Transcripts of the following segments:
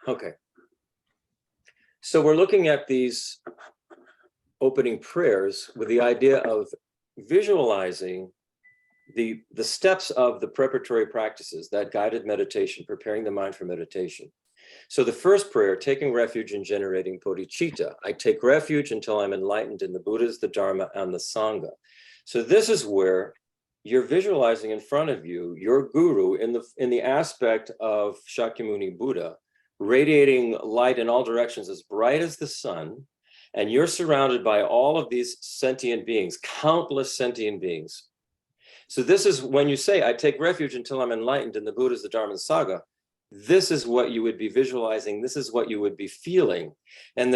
Okay. So we're looking at these opening prayers with the idea of visualizing the steps of the preparatory practices, that guided meditation, preparing the mind for meditation. So the first prayer, taking refuge in generating bodhicitta. I take refuge until I'm enlightened in the Buddhas, the Dharma, and the Sangha. So this is where you're visualizing in front of you your guru in the aspect of Shakyamuni Buddha, radiating light in all directions as bright as the sun, and you're surrounded by all of these sentient beings, countless sentient beings. So this is when you say, I take refuge until I'm enlightened in the Buddhas, the Dharma, and Sangha. This is what you would be visualizing. This is what you would be feeling. And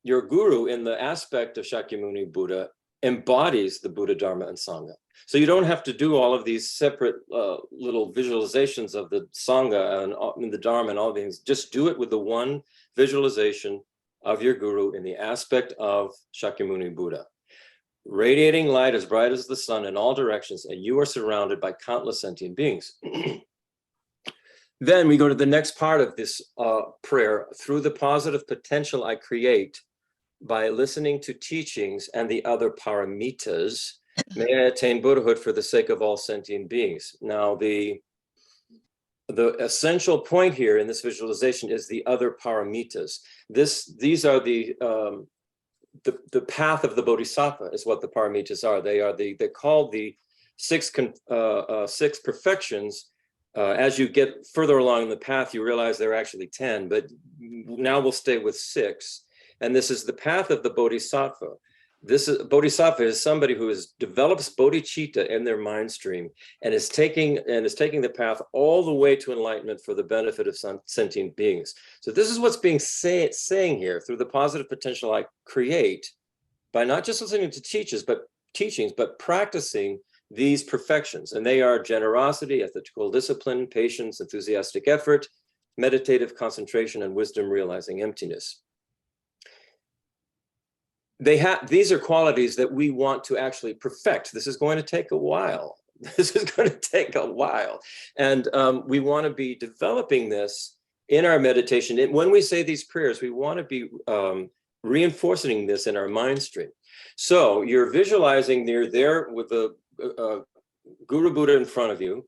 your guru in the aspect of Shakyamuni Buddha embodies the Buddha, Dharma, and Sangha. So you don't have to do all of these separate little visualizations of the Sangha and the Dharma and all things. Just do it with the one visualization of your guru in the aspect of Shakyamuni Buddha. Radiating light as bright as the sun in all directions, and you are surrounded by countless sentient beings. Then we go to the next part of this prayer. Through the positive potential I create by listening to teachings and the other paramitas, may I attain Buddhahood for the sake of all sentient beings. Now, the essential point here in this visualization is the other paramitas. These are the path of the Bodhisattva is what the paramitas are. They're called the six perfections. As you get further along in the path, you realize there are actually 10, but now we'll stay with 6. And this is the path of the Bodhisattva. Bodhisattva is somebody who develops bodhicitta in their mind stream and is taking the path all the way to enlightenment for the benefit of sentient beings. So this is what's being saying here. Through the positive potential I create by not just listening to teachings, but practicing these perfections. And they are generosity, ethical discipline, patience, enthusiastic effort, meditative concentration, and wisdom realizing emptiness. These are qualities that we want to actually perfect. This is going to take a while. And we want to be developing this in our meditation. And when we say these prayers, we want to be reinforcing this in our mind stream. So you're visualizing you're there with the Guru Buddha in front of you,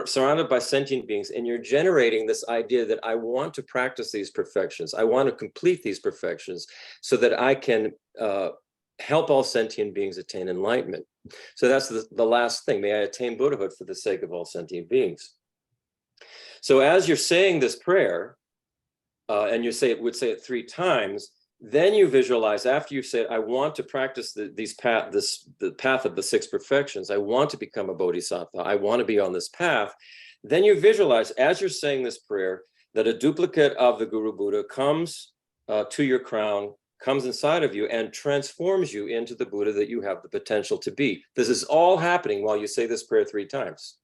surrounded by sentient beings, and you're generating this idea that I want to practice these perfections. I want to complete these perfections so that I can help all sentient beings attain enlightenment. So that's the last thing. May I attain Buddhahood for the sake of all sentient beings. So as you're saying this prayer, and you would say it 3 times, then you visualize, after you say, I want to practice the path of the 6 perfections. I want to become a bodhisattva. I want to be on this path. Then you visualize, as you're saying this prayer, that a duplicate of the Guru Buddha comes to your crown, comes inside of you, and transforms you into the Buddha that you have the potential to be. This is all happening while you say this prayer 3 times.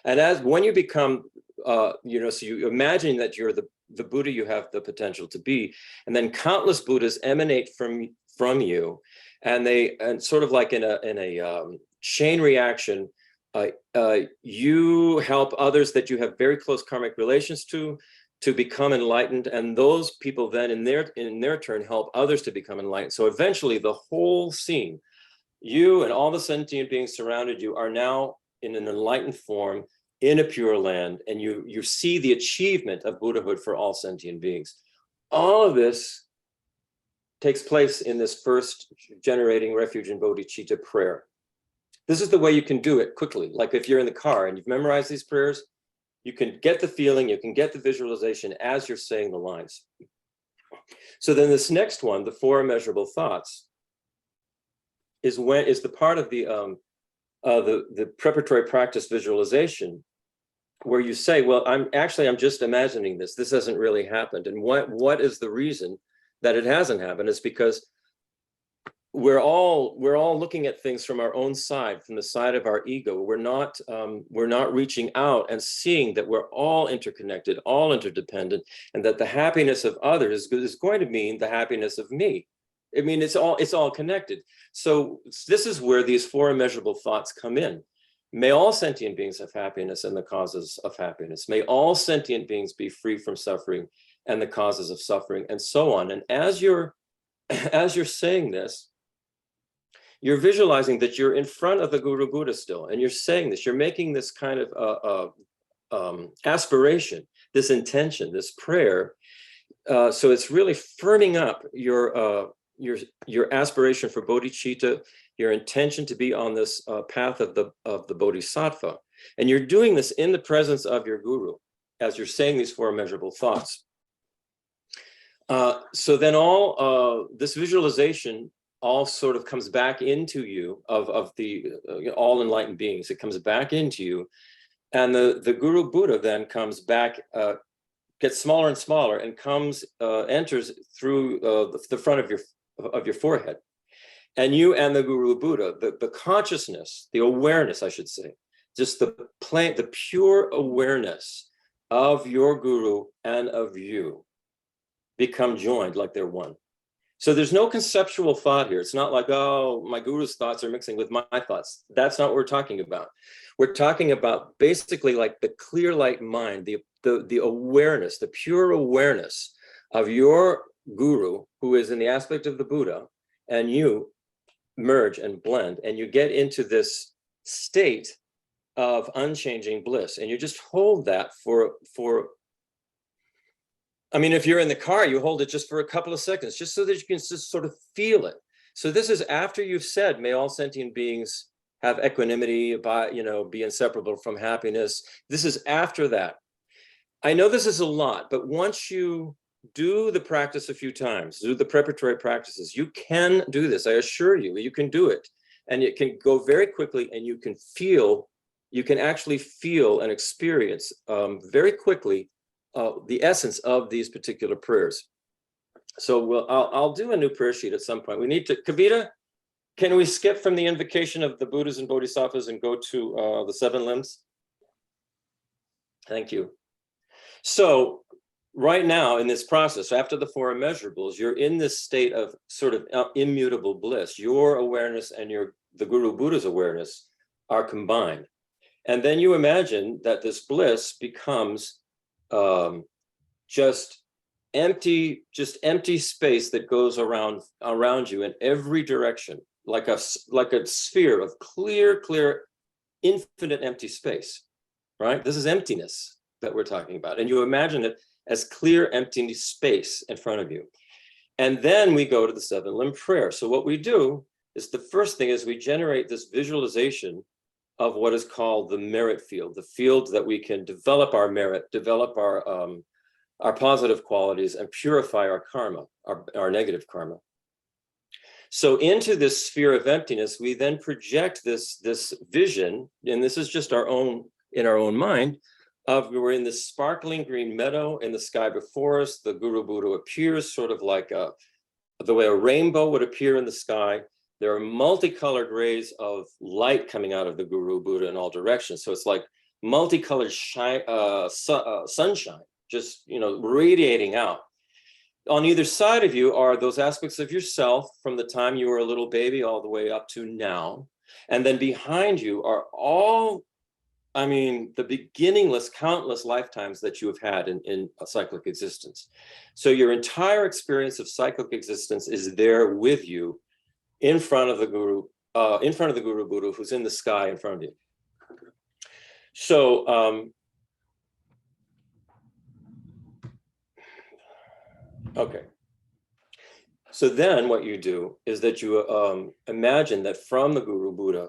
And when you become, so you imagine that you're the Buddha you have the potential to be, and then countless Buddhas emanate from you, and sort of like in a chain reaction, you help others that you have very close karmic relations to become enlightened, and those people then in their turn help others to become enlightened. So eventually the whole scene, you and all the sentient beings surrounded you, are now in an enlightened form in a pure land, and you see the achievement of Buddhahood for all sentient beings. All of this takes place in this first generating refuge in bodhicitta prayer. This is the way you can do it quickly. Like if you're in the car and you've memorized these prayers, you can get the feeling, you can get the visualization as you're saying the lines. So then this next one, the 4 immeasurable thoughts, is the part of the preparatory practice visualization, where you say, well, I'm just imagining this. This hasn't really happened. And what is the reason that it hasn't happened? It's because we're all looking at things from our own side, from the side of our ego. We're not reaching out and seeing that we're all interconnected, all interdependent, and that the happiness of others is going to mean the happiness of me. I mean, it's all connected. So this is where these 4 immeasurable thoughts come in. May all sentient beings have happiness and the causes of happiness. May all sentient beings be free from suffering and the causes of suffering, and so on. And as you're saying this, you're visualizing that you're in front of the Guru Buddha still, and you're saying this. You're making this kind of aspiration, this intention, this prayer. So it's really firming up your aspiration for bodhicitta, your intention to be on this path of the bodhisattva, and you're doing this in the presence of your guru as you're saying these four immeasurable thoughts. So then all this visualization all sort of comes back into you of the all enlightened beings. It comes back into you, and the Guru Buddha then comes back, gets smaller and smaller, and enters through the front of your forehead. And you and the Guru Buddha, the consciousness, the awareness, I should say, just the pure awareness of your guru and of you become joined like they're one. So there's no conceptual thought here. It's not like, oh, my guru's thoughts are mixing with my thoughts. That's not what we're talking about. We're talking about basically like the clear light mind, the awareness, the pure awareness of your guru, who is in the aspect of the Buddha, and you merge and blend, and you get into this state of unchanging bliss. And you just hold that for I mean, if you're in the car, you hold it just for a couple of seconds, just so that you can just sort of feel it. So this is after you've said, may all sentient beings have equanimity, be inseparable from happiness. This is after that. I know this is a lot, but once you do the practice a few times, do the preparatory practices, you can do this. I assure you, you can do it. And it can go very quickly, and you can actually feel and experience very quickly the essence of these particular prayers. So I'll do a new prayer sheet at some point. We need to, Kavita, can we skip from the invocation of the Buddhas and Bodhisattvas and go to the seven limbs? Thank you. So right now in this process, after the four immeasurables, you're in this state of sort of immutable bliss. Your awareness and the Guru Buddha's awareness are combined. And then you imagine that this bliss becomes just empty space that goes around you in every direction, like a sphere of clear, infinite empty space, right? This is emptiness that we're talking about. And you imagine it as clear, empty space in front of you. And then we go to the seven limb prayer. So what we do is, the first thing is we generate this visualization of what is called the merit field, the field that we can develop our merit, develop our positive qualities, and purify our karma, our negative karma. So into this sphere of emptiness, we then project this vision, and this is just in our own mind, of we're in this sparkling green meadow in the sky before us. The Guru Buddha appears sort of like the way a rainbow would appear in the sky. There are multicolored rays of light coming out of the Guru Buddha in all directions. So it's like multicolored sunshine, just radiating out. On either side of you are those aspects of yourself from the time you were a little baby all the way up to now. And then behind you are the beginningless, countless lifetimes that you have had in a cyclic existence. So your entire experience of cyclic existence is there with you, in front of the Guru Buddha, who's in the sky in front of you. So, okay. So then what you do is that you imagine that from the Guru Buddha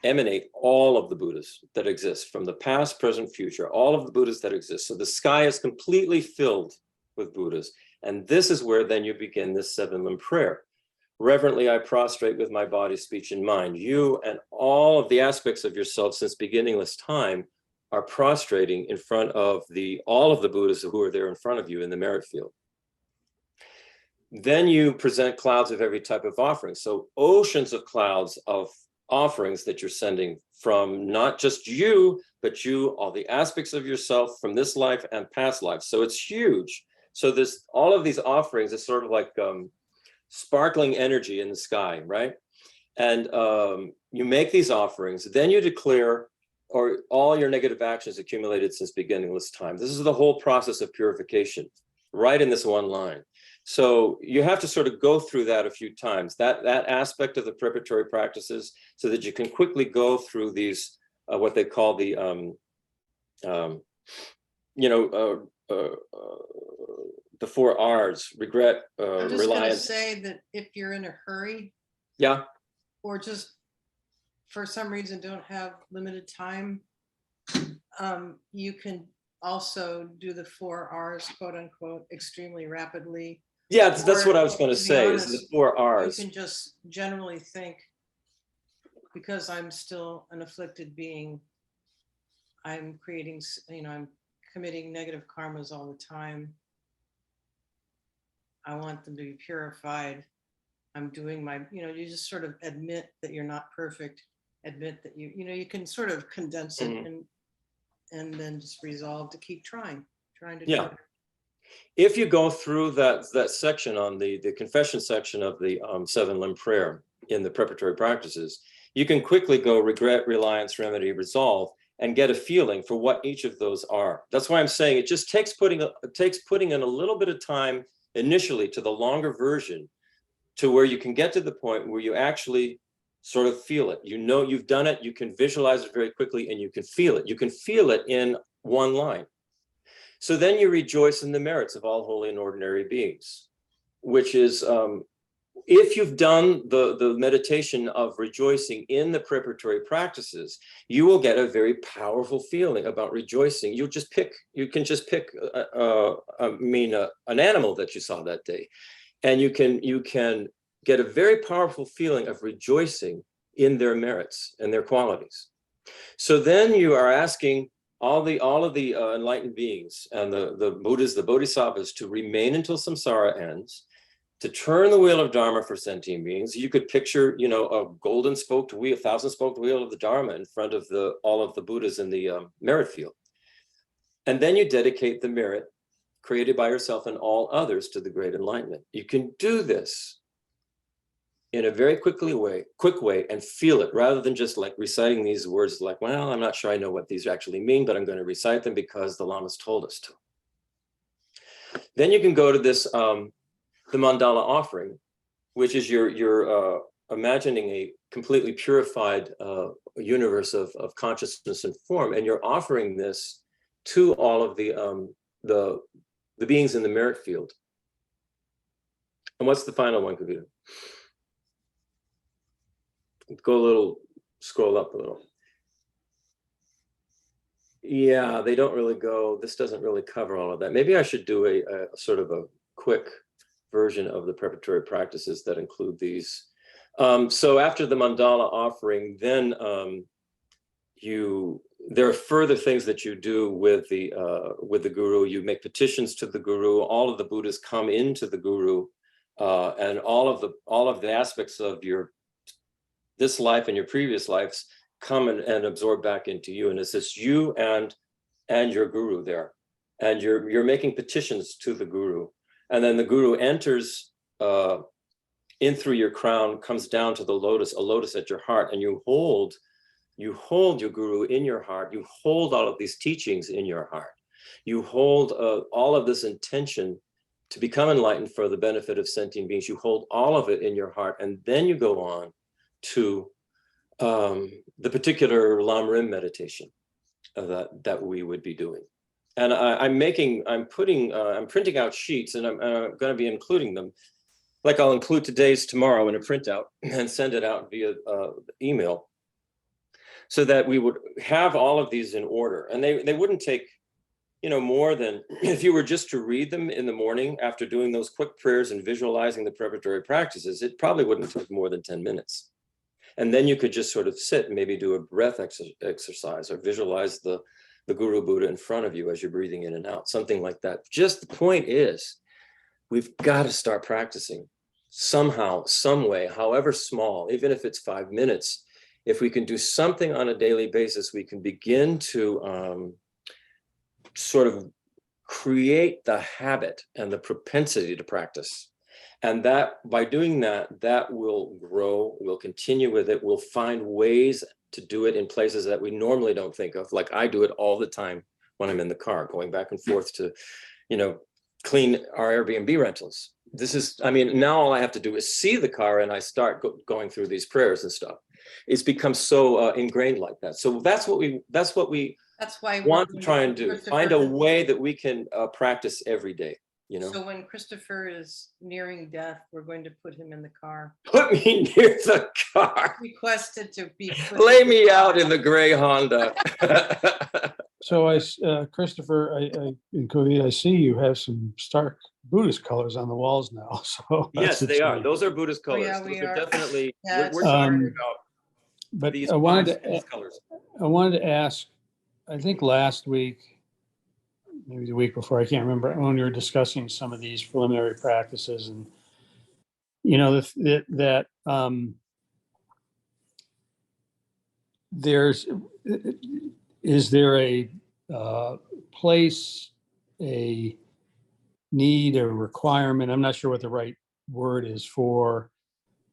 emanate all of the Buddhas that exist from the past, present, future, all of the Buddhas that exist. So the sky is completely filled with Buddhas. And this is where then you begin this seven limb prayer. Reverently, I prostrate with my body, speech, and mind. You and all of the aspects of yourself since beginningless time are prostrating in front of all of the Buddhas who are there in front of you in the merit field. Then you present clouds of every type of offering. So oceans of clouds of offerings that you're sending from not just you, but all the aspects of yourself from this life and past lives. So it's huge. So all of these offerings is sort of like sparkling energy in the sky, right? And you make these offerings, then you declare or all your negative actions accumulated since beginningless time. This is the whole process of purification, right in this one line. So you have to sort of go through that a few times, that aspect of the preparatory practices, so that you can quickly go through these, what they call the, the 4 R's: regret, I'm just going to reliance. say that if you're in a hurry, Yeah. or just for some reason don't have limited time, you can also do the 4 R's, quote unquote, extremely rapidly. Yeah, that's what I was going to say, honest, is the 4 R's. You can just generally think, because I'm still an afflicted being, I'm creating, I'm committing negative karmas all the time. I want them to be purified. I'm doing my, you just sort of admit that you're not perfect, admit that you can sort of condense it, and then just resolve to keep trying to do it. If you go through that section on the confession section of the 7 limb prayer in the preparatory practices, you can quickly go regret, reliance, remedy, resolve, and get a feeling for what each of those are. That's why I'm saying it just takes putting in a little bit of time initially to the longer version, to where you can get to the point where you actually sort of feel it. You know you've done it, you can visualize it very quickly, and you can feel it. You can feel it in one line. So then you rejoice in the merits of all holy and ordinary beings, which is, if you've done the meditation of rejoicing in the preparatory practices, you will get a very powerful feeling about rejoicing. You can just pick an animal that you saw that day, and you can get a very powerful feeling of rejoicing in their merits and their qualities. So then you are asking all of the enlightened beings and the Buddhas, the Bodhisattvas, to remain until samsara ends, to turn the wheel of Dharma for sentient beings. You could picture, a golden spoked wheel, 1,000-spoked wheel of the Dharma in front of all of the Buddhas in the merit field. And then you dedicate the merit created by yourself and all others to the great enlightenment. You can do this in a very quick way and feel it, rather than just like reciting these words like, well, I'm not sure I know what these actually mean, but I'm going to recite them because the Lamas told us to. Then you can go to this, the mandala offering, which is you're imagining a completely purified universe of consciousness and form, and you're offering this to all of the beings in the merit field. And what's the final one, Kavita? Scroll up a little. Yeah, they don't really go, this doesn't really cover all of that. Maybe I should do a sort of a quick version of the preparatory practices that include these. So after the mandala offering, then there are further things that you do with the guru. You make petitions to the guru. All of the Buddhas come into the guru, and all of the aspects of this life and your previous lives come and absorb back into you. And it's just you and your guru there. And you're making petitions to the guru. And then the guru enters in through your crown, comes down to a lotus at your heart, and you hold your guru in your heart. You hold all of these teachings in your heart. You hold all of this intention to become enlightened for the benefit of sentient beings. You hold all of it in your heart, and then you go on to the particular Lam Rim meditation that we would be doing. And I'm printing out sheets, and I'm going to be including them. Like I'll include today's tomorrow in a printout and send it out via email, so that we would have all of these in order. And they wouldn't take, more than, if you were just to read them in the morning after doing those quick prayers and visualizing the preparatory practices, it probably wouldn't take more than 10 minutes. And then you could just sort of sit and maybe do a breath exercise, or visualize the Guru Buddha in front of you as you're breathing in and out, something like that. Just the point is, we've got to start practicing somehow, some way, however small, even if it's 5 minutes. If we can do something on a daily basis, we can begin to sort of create the habit and the propensity to practice. And that by doing that, that will grow, we'll continue with it, we'll find ways to do it in places that we normally don't think of. Like I do it all the time when I'm in the car, going back and forth to, you know, clean our Airbnb rentals. This is, I mean, now all I have to do is see the car and I start going through these prayers and stuff. It's become so ingrained like that. So that's what we That's why want to try and do. Find a way that we can practice every day, you know. So when Christopher is nearing death, we're going to put him in the car. Put me near the car. Requested to be put Lay in the me car. out in the gray Honda. So Christopher, in Korea, I see you have some stark Buddhist colors on the walls now. So Yes, that's they are. exciting. Those are Buddhist Oh, colors. yeah, Those we are are. definitely, Yeah, we're it's talking hard. about But these I wanted colors. I wanted to ask, I think last week, maybe the week before, I can't remember, when we were discussing some of these preliminary practices, and you know there's is there a place, a need, a requirement? I'm not sure what the right word is for,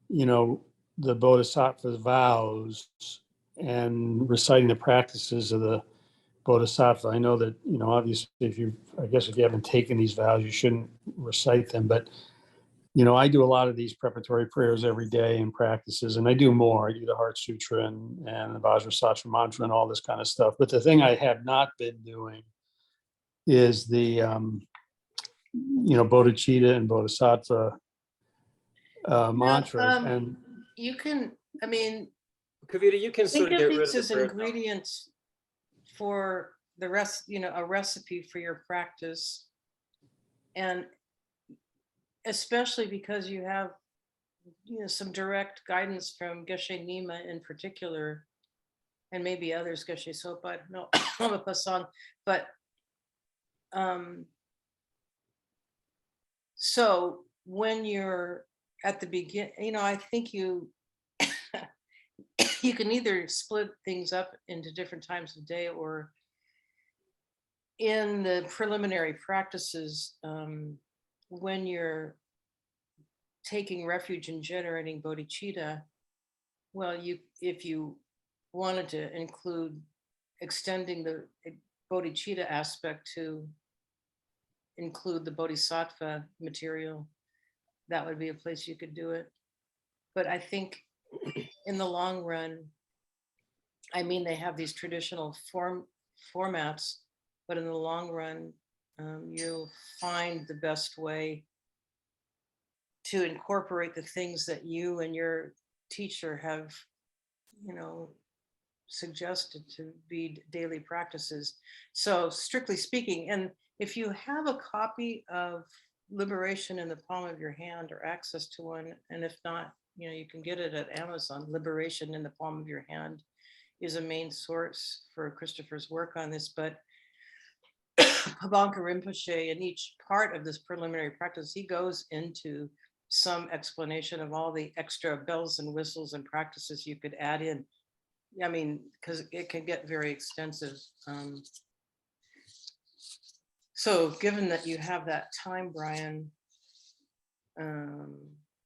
you know, the Bodhisattva vows and reciting the practices of the Bodhisattva. I know that, you know, obviously I guess if you haven't taken these vows, you shouldn't recite them, but you know, I do a lot of these preparatory prayers every day and practices, and I do more. I do the Heart Sutra and the Vajrasattva mantra and all this kind of stuff. But the thing I have not been doing is the, you know, bodhicitta and bodhisattva mantras. And You can, I mean, Kavita, you can think sort of of get rid of these the as prayer now. ingredients for the rest, you know, a recipe for your practice. And especially because you have, you know, some direct guidance from Geshe Nima in particular, and maybe others, Geshe Sopa, no, Lama Pasang, but so when you're at the begin, you know, I think you you can either split things up into different times of day, or in the preliminary practices, when you're taking refuge in generating bodhicitta, well, if you wanted to include extending the bodhicitta aspect to include the bodhisattva material, that would be a place you could do it. But I think in the long run, I mean, they have these traditional formats, but in the long run, you'll find the best way to incorporate the things that you and your teacher have, you know, suggested to be daily practices. So strictly speaking, and if you have a copy of Liberation in the Palm of Your Hand or access to one, and if not, you know, you can get it at Amazon. Liberation in the Palm of Your Hand is a main source for Christopher's work on this, but Pabanka Rinpoche, in each part of this preliminary practice, he goes into some explanation of all the extra bells and whistles and practices you could add in. I mean, because it can get very extensive. So given that you have that time, Brian,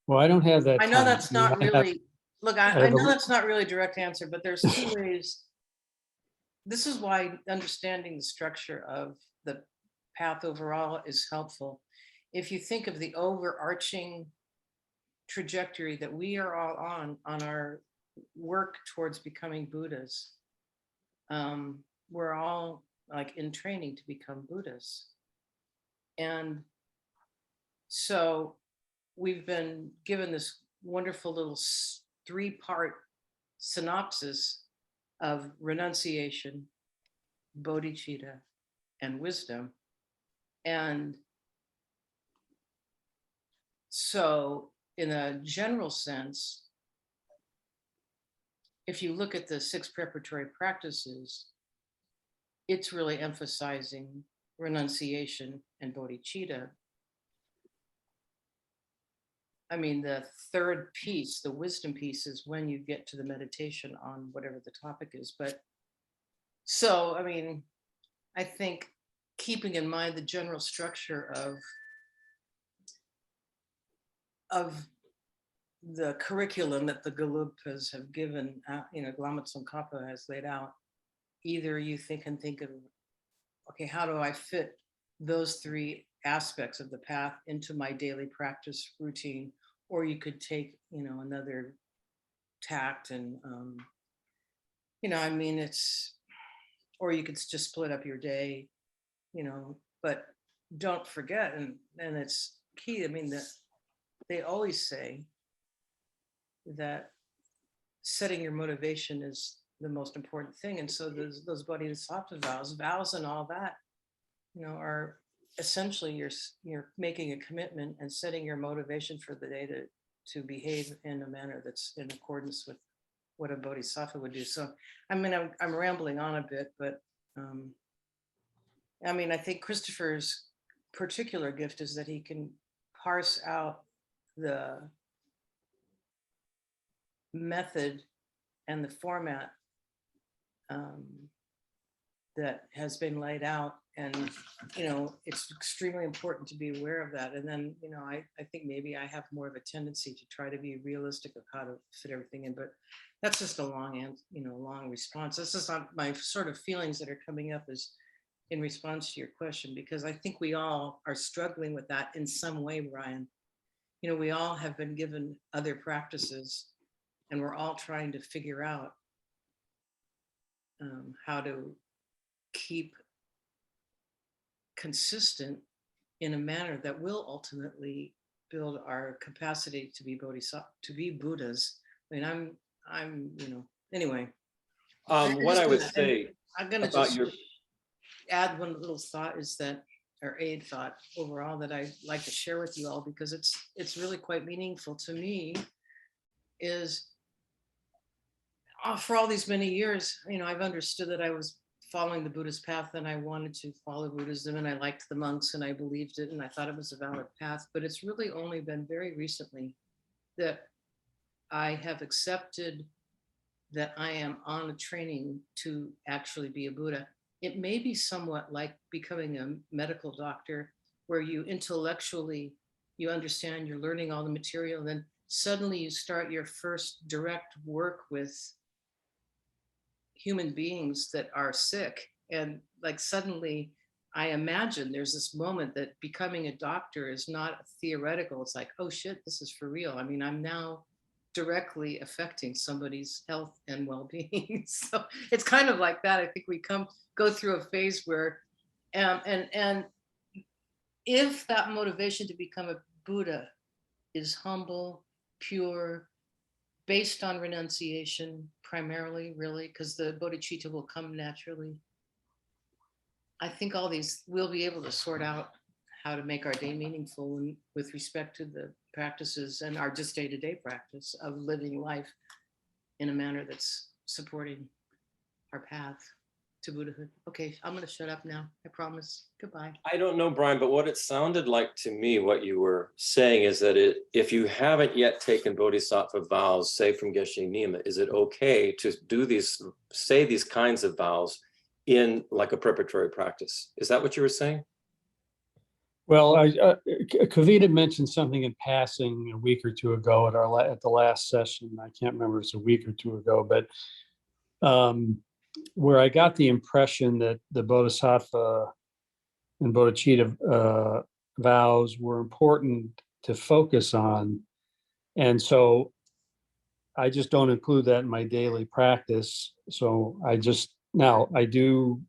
well, I don't have that. I know time. that's not really, look, I have know a- that's not really a direct answer, but there's two ways. This is why understanding the structure of the path overall is helpful. If you think of the overarching trajectory that we are all on our work towards becoming Buddhas, we're all like in training to become Buddhas. And so we've been given this wonderful little 3-part synopsis of renunciation, bodhicitta, and wisdom. And so in a general sense, if you look at the 6 preparatory practices, it's really emphasizing renunciation and bodhicitta. I mean, the third piece, the wisdom piece, is when you get to the meditation on whatever the topic is. But so, I mean, I think keeping in mind the general structure of of the curriculum that the Gelugpas have given, Lama Tsongkhapa has laid out, either you think of, okay, how do I fit those three aspects of the path into my daily practice routine? Or you could take, another tact and, or you could just split up your day, but don't forget, and it's key. I mean, that they always say that setting your motivation is the most important thing. And so those bodhisattva vows and all that, are essentially you're making a commitment and setting your motivation for the day to behave in a manner that's in accordance with what a bodhisattva would do. So, I'm rambling on a bit, but I think Christopher's particular gift is that he can parse out the method and the format that has been laid out. And, it's extremely important to be aware of that. And then, I think maybe I have more of a tendency to try to be realistic of how to fit everything in, but that's just a long response. This is not my sort of feelings that are coming up is in response to your question, because I think we all are struggling with that in some way, Brian. We all have been given other practices and we're all trying to figure out how to keep consistent in a manner that will ultimately build our capacity to be bodhisattva, to be Buddhas. Anyway. What I would say I'm gonna about just your add one little thought is that, or aid thought overall that I'd like to share with you all, because it's really quite meaningful to me, is for all these many years, I've understood that I was following the Buddhist path and I wanted to follow Buddhism and I liked the monks and I believed it and I thought it was a valid path. But it's really only been very recently that I have accepted that I am on a training to actually be a Buddha. It may be somewhat like becoming a medical doctor, where you intellectually, you understand, you're learning all the material, and then suddenly you start your first direct work with human beings that are sick. And like suddenly I imagine there's this moment that becoming a doctor is not theoretical. It's like, oh shit, this is for real. I'm now directly affecting somebody's health and well-being. So it's kind of like that. I think we go through a phase where, and if that motivation to become a Buddha is humble, pure, based on renunciation primarily, really, because the bodhicitta will come naturally. I think all these, we'll be able to sort out how to make our day meaningful with respect to the practices and our just day-to-day practice of living life in a manner that's supporting our path to Buddhahood. Okay, I'm going to shut up now. I promise. Goodbye. I don't know, Brian, but what it sounded like to me, what you were saying is that if you haven't yet taken bodhisattva vows, say from Geshe Nima, is it okay to say these kinds of vows in like a preparatory practice? Is that what you were saying? Well, Kavita mentioned something in passing a week or two ago at the last session. I can't remember if it's a week or two ago, but where I got the impression that the bodhisattva and bodhicitta vows were important to focus on. And so I just don't include that in my daily practice. So I do,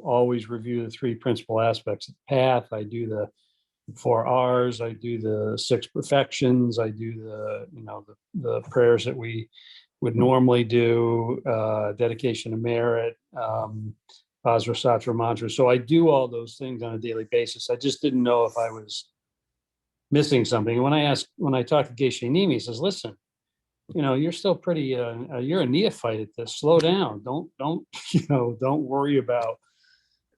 always review the three principal aspects of the path. I do the 4 R's, I do the 6 perfections, I do the prayers that we would normally do, dedication to merit, Vajrasattva mantra. So I do all those things on a daily basis. I just didn't know if I was missing something. When I talked to Geshe Nimi, he says, listen, you're still pretty, you're a neophyte at this. Slow down. Don't worry about,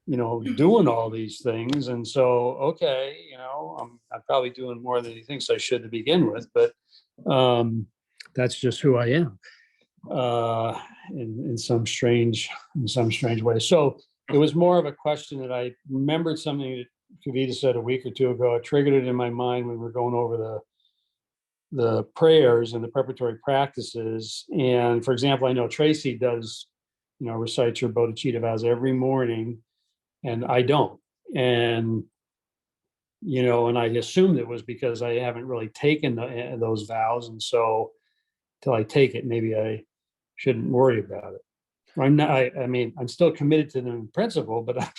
doing all these things. And so, okay, I'm probably doing more than he thinks I should to begin with, but that's just who I am, in some strange way. So it was more of a question that I remembered something Kavita said a week or two ago, it triggered it in my mind when we were going over the prayers and the preparatory practices. And for example, I know Tracy does, recite your bodhicitta vows every morning, and I don't. And, and I assumed it was because I haven't really taken those vows. And so till I take it, maybe I shouldn't worry about it. I'm not, I mean, I'm still committed to them in principle, but I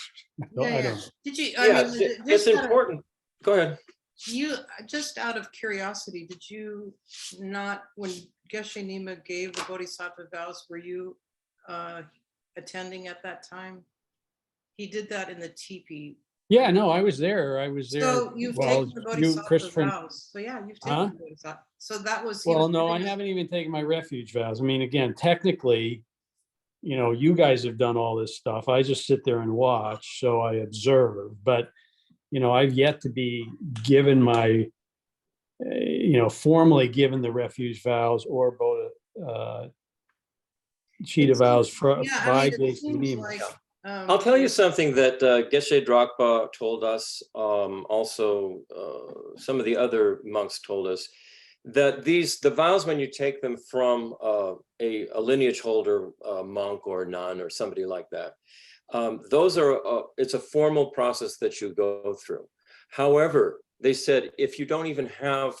don't know. Did you, Yeah, it's important. Go ahead. You, just out of curiosity, did you not, when Geshe Nima gave the Bodhisattva vows, were you attending at that time? He did that in the teepee. Yeah, no, I was there. So you've taken the Bodhisattva vows. So yeah, you've taken the Bodhisattva. So that was. Well, no, I haven't even taken my refuge vows. I mean, again, technically, you guys have done all this stuff. I just sit there and watch, so I observe. But, I've yet to be given my, formally given the refuge vows or Bodhicitta vows by Geshe Nima. I'll tell you something that Geshe Dragpa told us, also some of the other monks told us, that the vows, when you take them from a lineage holder, monk or nun or somebody like that, those are, it's a formal process that you go through. However, they said, if you don't even have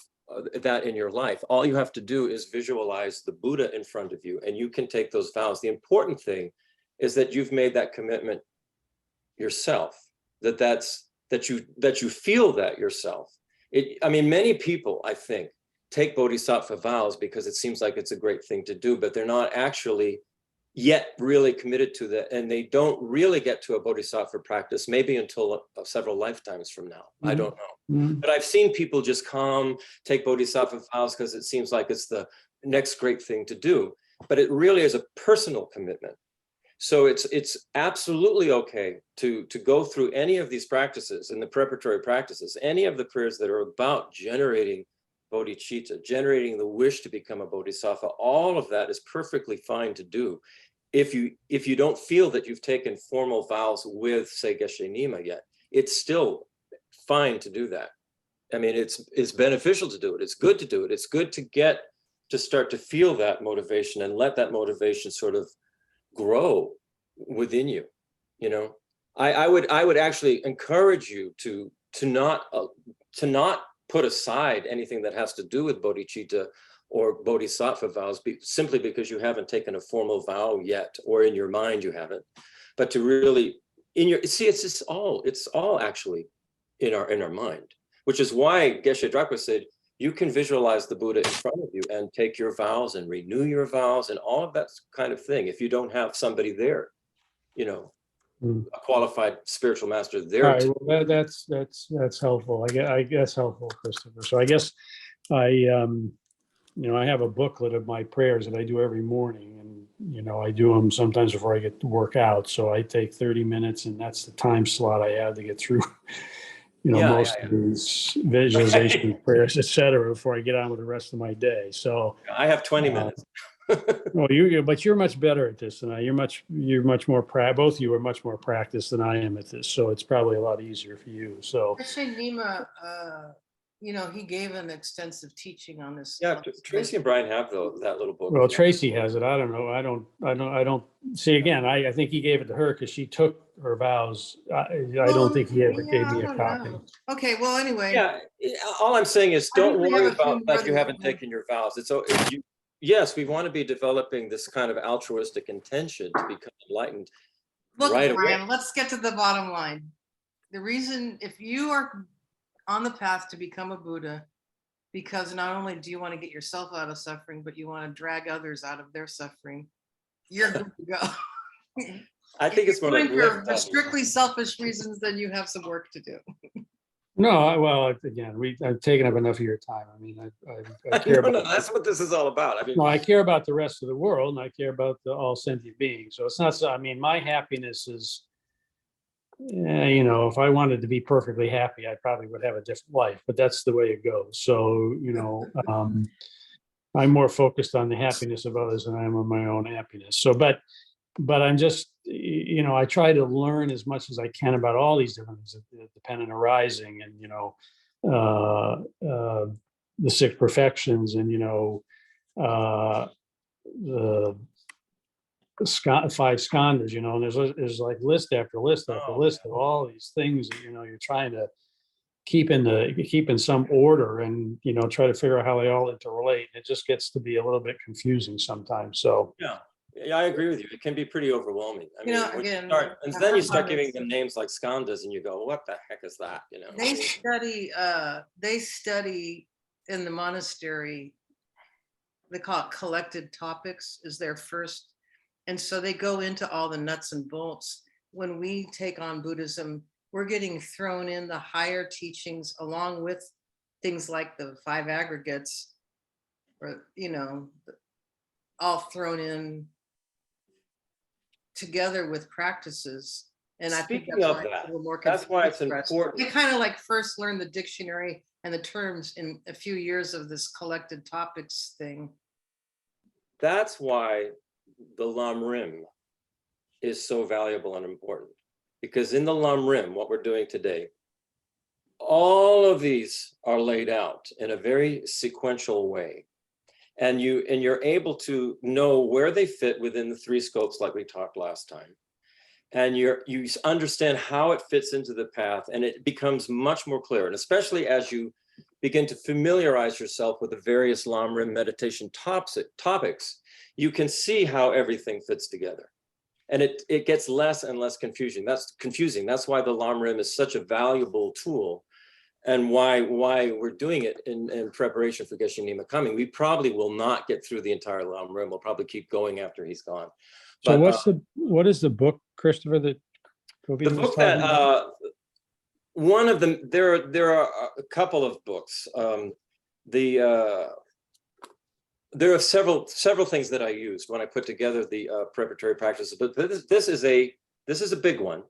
that in your life, all you have to do is visualize the Buddha in front of you, and you can take those vows. The important thing is that you've made that commitment yourself, that you feel that yourself. I mean, many people, I think, take bodhisattva vows because it seems like it's a great thing to do, but they're not actually yet really committed to that, and they don't really get to a bodhisattva practice maybe until several lifetimes from now. I don't know. But I've seen people just come, take bodhisattva vows because it seems like it's the next great thing to do, but it really is a personal commitment. So it's absolutely okay to go through any of these practices and the preparatory practices, any of the prayers that are about generating bodhicitta, generating the wish to become a bodhisattva. All of that is perfectly fine to do. If you don't feel that you've taken formal vows with, say, Geshe Nima yet, it's still fine to do that. I mean, it's beneficial to do it. It's good to do it. It's good to start to feel that motivation and let that motivation sort of grow within you. I would actually encourage you to not put aside anything that has to do with bodhicitta or bodhisattva vows simply because you haven't taken a formal vow yet, or in your mind you haven't, but to really it's all actually in our mind, which is why Geshe Dragpa said you can visualize the Buddha in front of you and take your vows and renew your vows and all of that kind of thing if you don't have somebody there, a qualified spiritual master there. All right, well, that's helpful. I guess helpful, Christopher. So I guess I have a booklet of my prayers that I do every morning, and I do them sometimes before I get to work out. So I take 30 minutes, and that's the time slot I have to get through most of these visualization prayers, etc., before I get on with the rest of my day. So I have 20 minutes. Well, but you're much better at this than I. You're much more both of you are much more practiced than I am at this. So it's probably a lot easier for you. So Geshe Nima, he gave an extensive teaching on this. Yeah, Tracy and Brian have that little book. Well, Tracy has it. I don't know. I don't see. Again, I think he gave it to her because she took her vows. I don't think he ever gave me a copy. Okay. Well, anyway. Yeah. All I'm saying is, don't worry about that you haven't taken your vows. Yes, we want to be developing this kind of altruistic intention to become enlightened. Look, right Brian, away. let's get to the bottom line. The reason, if you are on the path to become a Buddha, because not only do you want to get yourself out of suffering, but you want to drag others out of their suffering, you're good to go. I think it's more like for strictly selfish reasons, then you have some work to do. No, well, again, I've taken up enough of your time. I mean, I care about. No, that's what this is all about. I mean, no, I care about the rest of the world, and I care about all sentient beings. So it's not so. I mean, my happiness is, if I wanted to be perfectly happy, I probably would have a different life. But that's the way it goes. So I'm more focused on the happiness of others than I am on my own happiness. So, but I'm just I try to learn as much as I can about all these different things, the dependent arising, and the six perfections, and the five skandhas, and there's like list after list after list of all these things that you're trying to keep in some order, and try to figure out how they all interrelate. It just gets to be a little bit confusing sometimes. So yeah, I agree with you. It can be pretty overwhelming. I mean, when again, you start, and then you start giving them names like skandhas, and you go, "What the heck is that?" They study in the monastery. They call it collected topics is their first, and so they go into all the nuts and bolts. When we take on Buddhism, we're getting thrown in the higher teachings along with things like the five aggregates, or all thrown in together with practices. And I think Speaking of that, that's why it's important. You kind of like first learn the dictionary and the terms in a few years of this collected topics thing. That's why the Lam Rim is so valuable and important, because in the Lam Rim, what we're doing today, all of these are laid out in a very sequential way. And you're able to know where they fit within the three scopes, like we talked last time. And you understand how it fits into the path, and it becomes much more clear. And especially as you begin to familiarize yourself with the various Lam Rim meditation topics, you can see how everything fits together. And it gets less and less confusing. That's why the Lam Rim is such a valuable tool, and why we're doing it in preparation for Geshe Nima coming. We probably will not get through the entire Lam Rim. We'll probably keep going after he's gone. So what is the book, Christopher, that Govita the was book talking that about? one of them, there are a couple of books. There are several things that I used when I put together the preparatory practices, but this is a big one.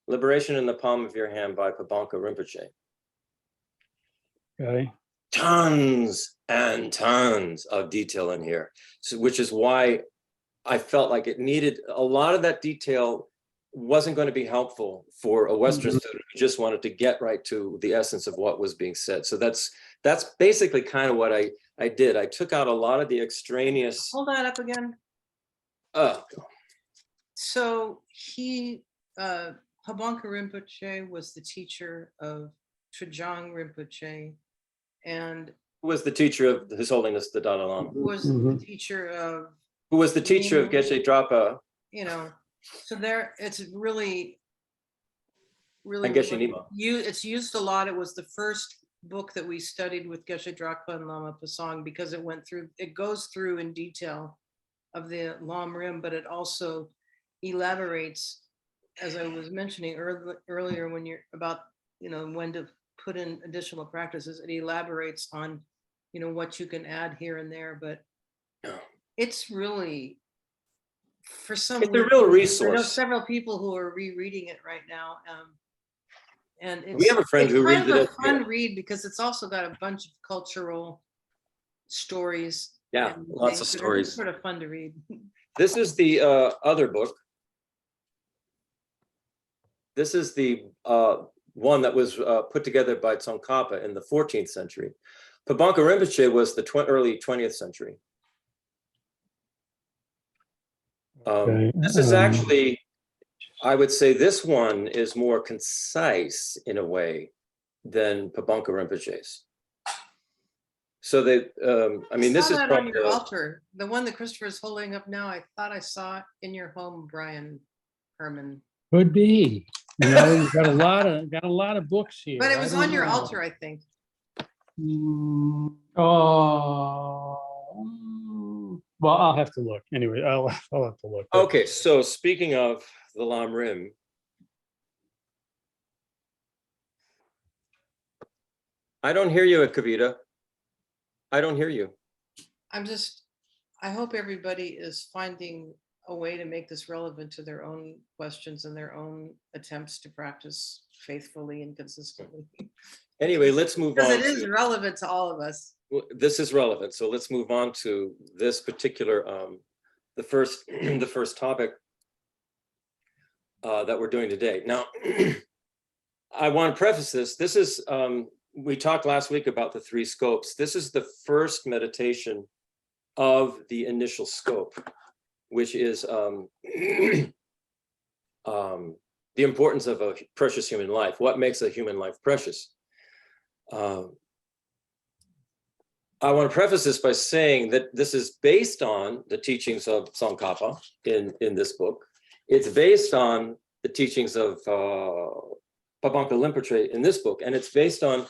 Liberation in the Palm of Your Hand by Pabanka Rinpoche. Okay. Tons and tons of detail in here, which is why I felt like it needed a lot of that detail. Wasn't going to be helpful for a Western student who just wanted to get right to the essence of what was being said. So that's basically kind of what I did. I took out a lot of the extraneous. Hold that up again. So Pabanka Rinpoche was the teacher of Trajang Rinpoche, and who was the teacher of His Holiness the Dalai Lama? Who was the teacher of? Who was the teacher of Geshe Drapa? So there, it's really and Geshe Nima. It's used a lot. It was the first book that we studied with Geshe Drapa and Lama Pasang, because it goes through in detail of the Lam Rim, but it also elaborates, as I was mentioning earlier, when you're about, when to put in additional practices, it elaborates on, what you can add here and there, but it's really, for some, it's a real resource. I know several people who are rereading it right now. And we have a friend who reads it. It's kind of a fun read, because it's also got a bunch of cultural stories. Yeah, lots of stories. It's sort of fun to read. This is the other book. This is the one that was put together by Tsongkhapa in the 14th century. Pabanka Rinpoche was the early 20th century. This is actually, I would say this one is more concise in a way than Pabanka Rinpoche's. So this is probably on your altar. The one that Christopher is holding up now, I thought I saw it in your home, Brian Herman. Could be. You've got a lot of books here. But it was on your altar, I think. Well, I'll have to look. Anyway, I'll have to look. Okay, so speaking of the Lam Rim, I don't hear you, Kavita. I don't hear you. I hope everybody is finding a way to make this relevant to their own questions and their own attempts to practice faithfully and consistently. Anyway, let's move on. Because it is relevant to all of us. This is relevant. So let's move on to this particular, the first topic. that we're doing today. Now, I want to preface this. This is, we talked last week about the 3 scopes. This is the first meditation of the initial scope, which is the importance of a precious human life. What makes a human life precious? I want to preface this by saying that this is based on the teachings of Tsongkhapa in this book. It's based on the teachings of Pabanka Rinpoche in this book, and it's based on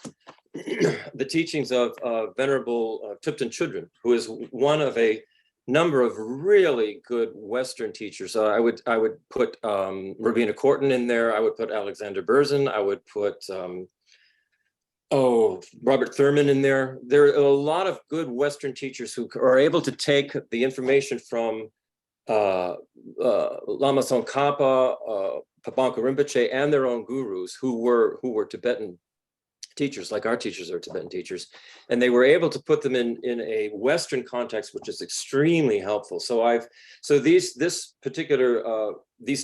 the teachings of Venerable Thupten Chodron, who is one of a number of really good Western teachers. I would put Rabina Corton in there. I would put Alexander Berzin. I would put Robert Thurman in there. There are a lot of good Western teachers who are able to take the information from Lama Tsongkhapa, Pabanka Rinpoche, and their own gurus who were Tibetan teachers, like our teachers are Tibetan teachers, and they were able to put them in a Western context, which is extremely helpful. So these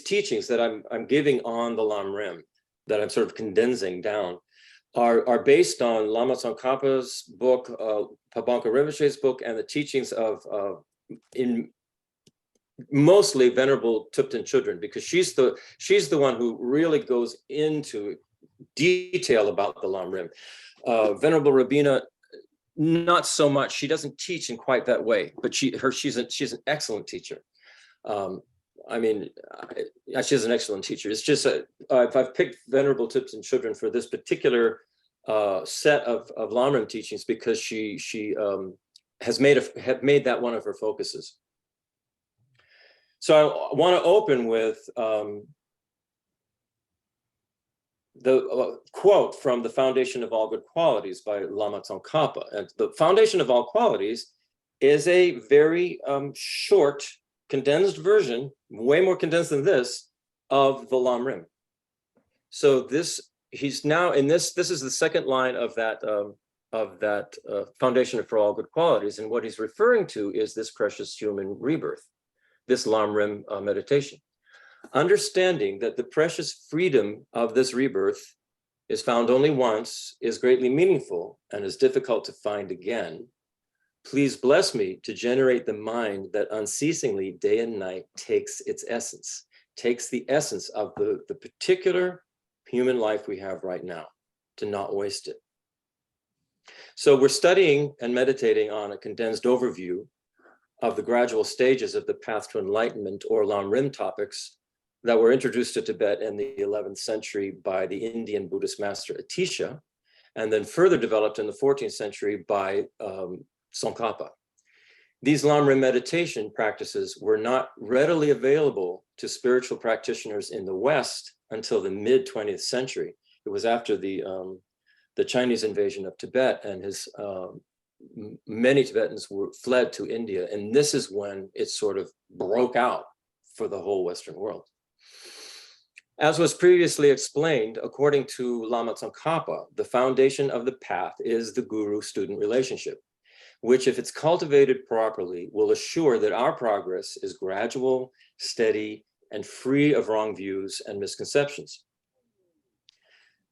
teachings that I'm giving on the Lam Rim, that I'm sort of condensing down, are based on Lama Tsongkhapa's book, Pabanka Rinpoche's book, and the teachings of in mostly Venerable Thupten Chodron, because she's the one who really goes into detail about the Lam Rim. Venerable Rabina, not so much. She doesn't teach in quite that way, but she's an excellent teacher. She's an excellent teacher. It's just I've picked Venerable Thupten Chodron for this particular set of Lam Rim teachings because she has made that one of her focuses. So I want to open with the quote from The Foundation of All Good Qualities by Lama Tsongkhapa. And the Foundation of All Qualities is a very short, condensed version, way more condensed than this, of the Lam Rim. So he's now in this is the second line of that Foundation for All Good Qualities. And what he's referring to is this precious human rebirth, this Lam Rim meditation. Understanding that the precious freedom of this rebirth is found only once, is greatly meaningful, and is difficult to find again, please bless me to generate the mind that unceasingly, day and night, takes the essence of the particular human life we have right now, to not waste it. So we're studying and meditating on a condensed overview of the gradual stages of the path to enlightenment, or Lam Rim topics, that were introduced to Tibet in the 11th century by the Indian Buddhist master Atisha, and then further developed in the 14th century by Tsongkhapa. These Lam Rim meditation practices were not readily available to spiritual practitioners in the West until the mid-20th century. It was after the Chinese invasion of Tibet, and many Tibetans fled to India, and this is when it sort of broke out for the whole Western world. As was previously explained, according to Lama Tsongkhapa, the foundation of the path is the guru-student relationship, which, if it's cultivated properly, will assure that our progress is gradual, steady, and free of wrong views and misconceptions.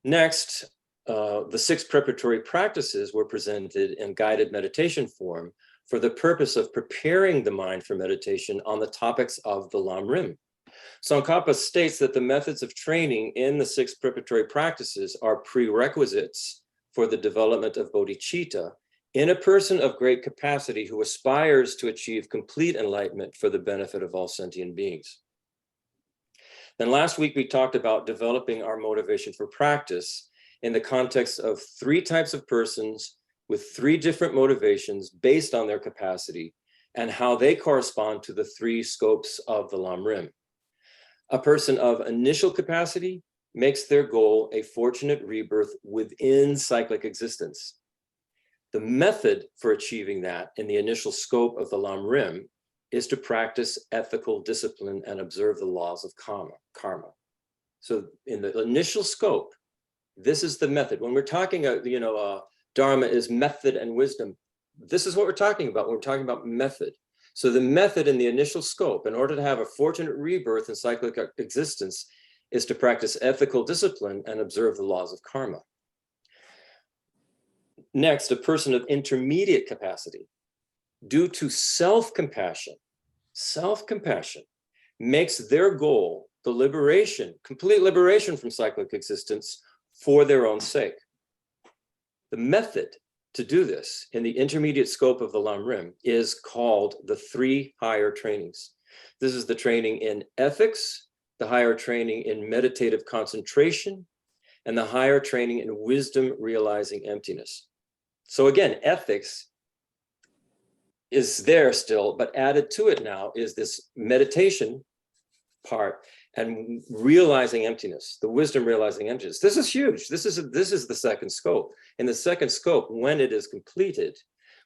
Next, the 6 preparatory practices were presented in guided meditation form for the purpose of preparing the mind for meditation on the topics of the Lam Rim. Tsongkhapa states that the methods of training in the 6 preparatory practices are prerequisites for the development of bodhicitta in a person of great capacity who aspires to achieve complete enlightenment for the benefit of all sentient beings. Then last week we talked about developing our motivation for practice in the context of 3 types of persons with 3 different motivations based on their capacity, and how they correspond to the 3 scopes of the Lam Rim. A person of initial capacity makes their goal a fortunate rebirth within cyclic existence. The method for achieving that in the initial scope of the Lam Rim is to practice ethical discipline and observe the laws of karma. So in the initial scope, this is the method. When we're talking, Dharma is method and wisdom. This is what we're talking about when we're talking about method. So the method in the initial scope, in order to have a fortunate rebirth in cyclic existence, is to practice ethical discipline and observe the laws of karma. Next, a person of intermediate capacity, due to self-compassion, makes their goal the liberation, complete liberation from cyclic existence for their own sake. The method to do this in the intermediate scope of the Lam Rim is called the 3 higher trainings. This is the training in ethics, the higher training in meditative concentration, and the higher training in wisdom realizing emptiness. So again, ethics is there still, but added to it now is this meditation part and realizing emptiness, the wisdom realizing emptiness. This is huge. This is the second scope. In the second scope, when it is completed,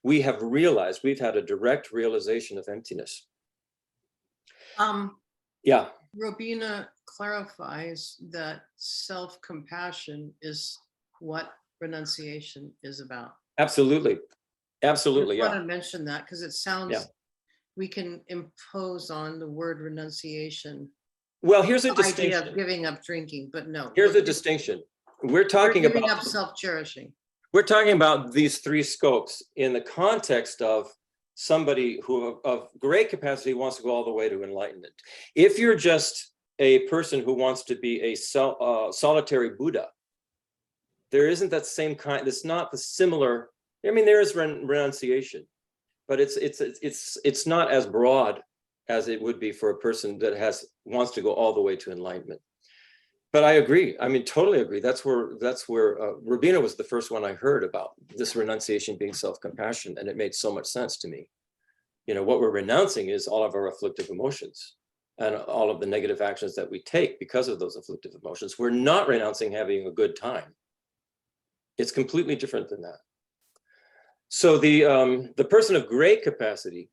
we have realized, we've had a direct realization of emptiness. Yeah. Robina clarifies that self-compassion is what renunciation is about. Absolutely. Absolutely. I Yeah. want to mention that because it sounds we can impose on the word renunciation. Well, here's a the idea distinction. of giving up drinking, but no. Here's a distinction. We're talking giving about up self-cherishing. We're talking about these 3 scopes in the context of somebody who of great capacity wants to go all the way to enlightenment. If you're just a person who wants to be a solitary Buddha, there isn't that same kind. It's not the similar. I mean, there is renunciation, but it's not as broad as it would be for a person that wants to go all the way to enlightenment. But I agree. I mean, totally agree. That's where Robina was the first one I heard about this renunciation being self-compassion, and it made so much sense to me. You know, what we're renouncing is all of our afflictive emotions and all of the negative actions that we take because of those afflictive emotions. We're not renouncing having a good time. It's completely different than that. So the person of great capacity,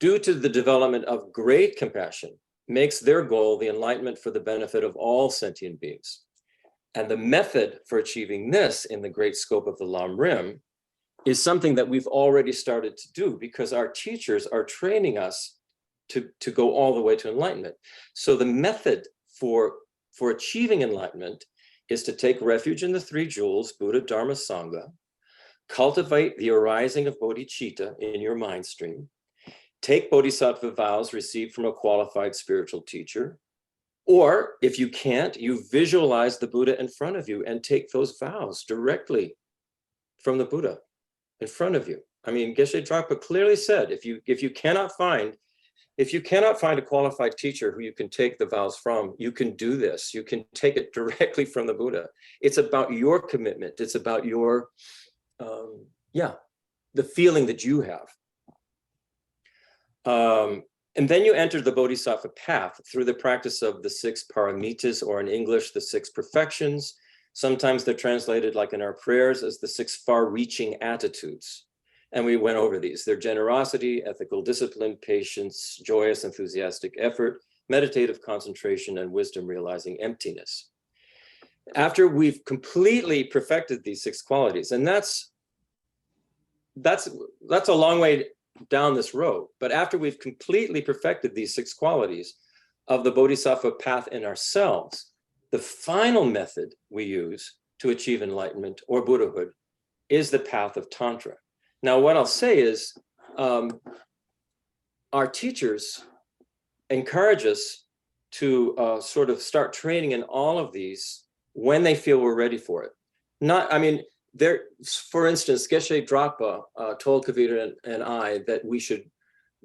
due to the development of great compassion, makes their goal the enlightenment for the benefit of all sentient beings. And the method for achieving this in the great scope of the Lam Rim is something that we've already started to do because our teachers are training us to go all the way to enlightenment. So the method for achieving enlightenment is to take refuge in the 3 jewels, Buddha, Dharma, Sangha, cultivate the arising of bodhicitta in your mind stream, take bodhisattva vows received from a qualified spiritual teacher, or if you can't, you visualize the Buddha in front of you and take those vows directly from the Buddha in front of you. I mean, Geshe Drapa clearly said, if you cannot find a qualified teacher who you can take the vows from, you can do this. You can take it directly from the Buddha. It's about your commitment. It's about your, the feeling that you have. And then you enter the Bodhisattva path through the practice of the 6 paramitas, or in English, the 6 perfections. Sometimes they're translated, like in our prayers, as the 6 far-reaching attitudes. And we went over these. They're generosity, ethical discipline, patience, joyous, enthusiastic effort, meditative concentration, and wisdom realizing emptiness. After we've completely perfected these 6 qualities, and that's a long way down this road, but after we've completely perfected these 6 qualities of the Bodhisattva path in ourselves, the final method we use to achieve enlightenment or Buddhahood is the path of Tantra. Now, what I'll say is our teachers encourage us to sort of start training in all of these when they feel we're ready for it. For instance, Geshe Drapa told Kavita and I that we should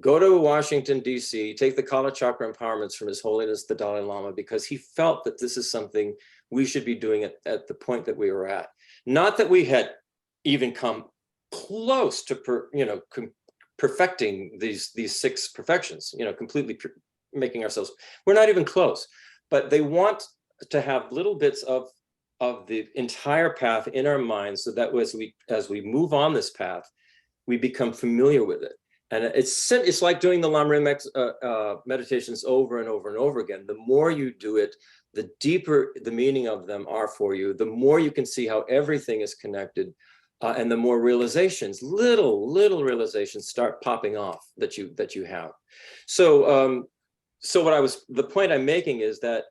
go to Washington, D.C., take the Kala Chakra empowerments from His Holiness the Dalai Lama, because he felt that this is something we should be doing at the point that we were at. Not that we had even come close to perfecting these 6 perfections, completely making ourselves, we're not even close, but they want to have little bits of the entire path in our minds, so that as we move on this path, we become familiar with it. And it's like doing the Lam Rim meditations over and over and over again. The more you do it, the deeper the meaning of them are for you, the more you can see how everything is connected, and the more realizations, little realizations start popping off that you have. So So the point I'm making is that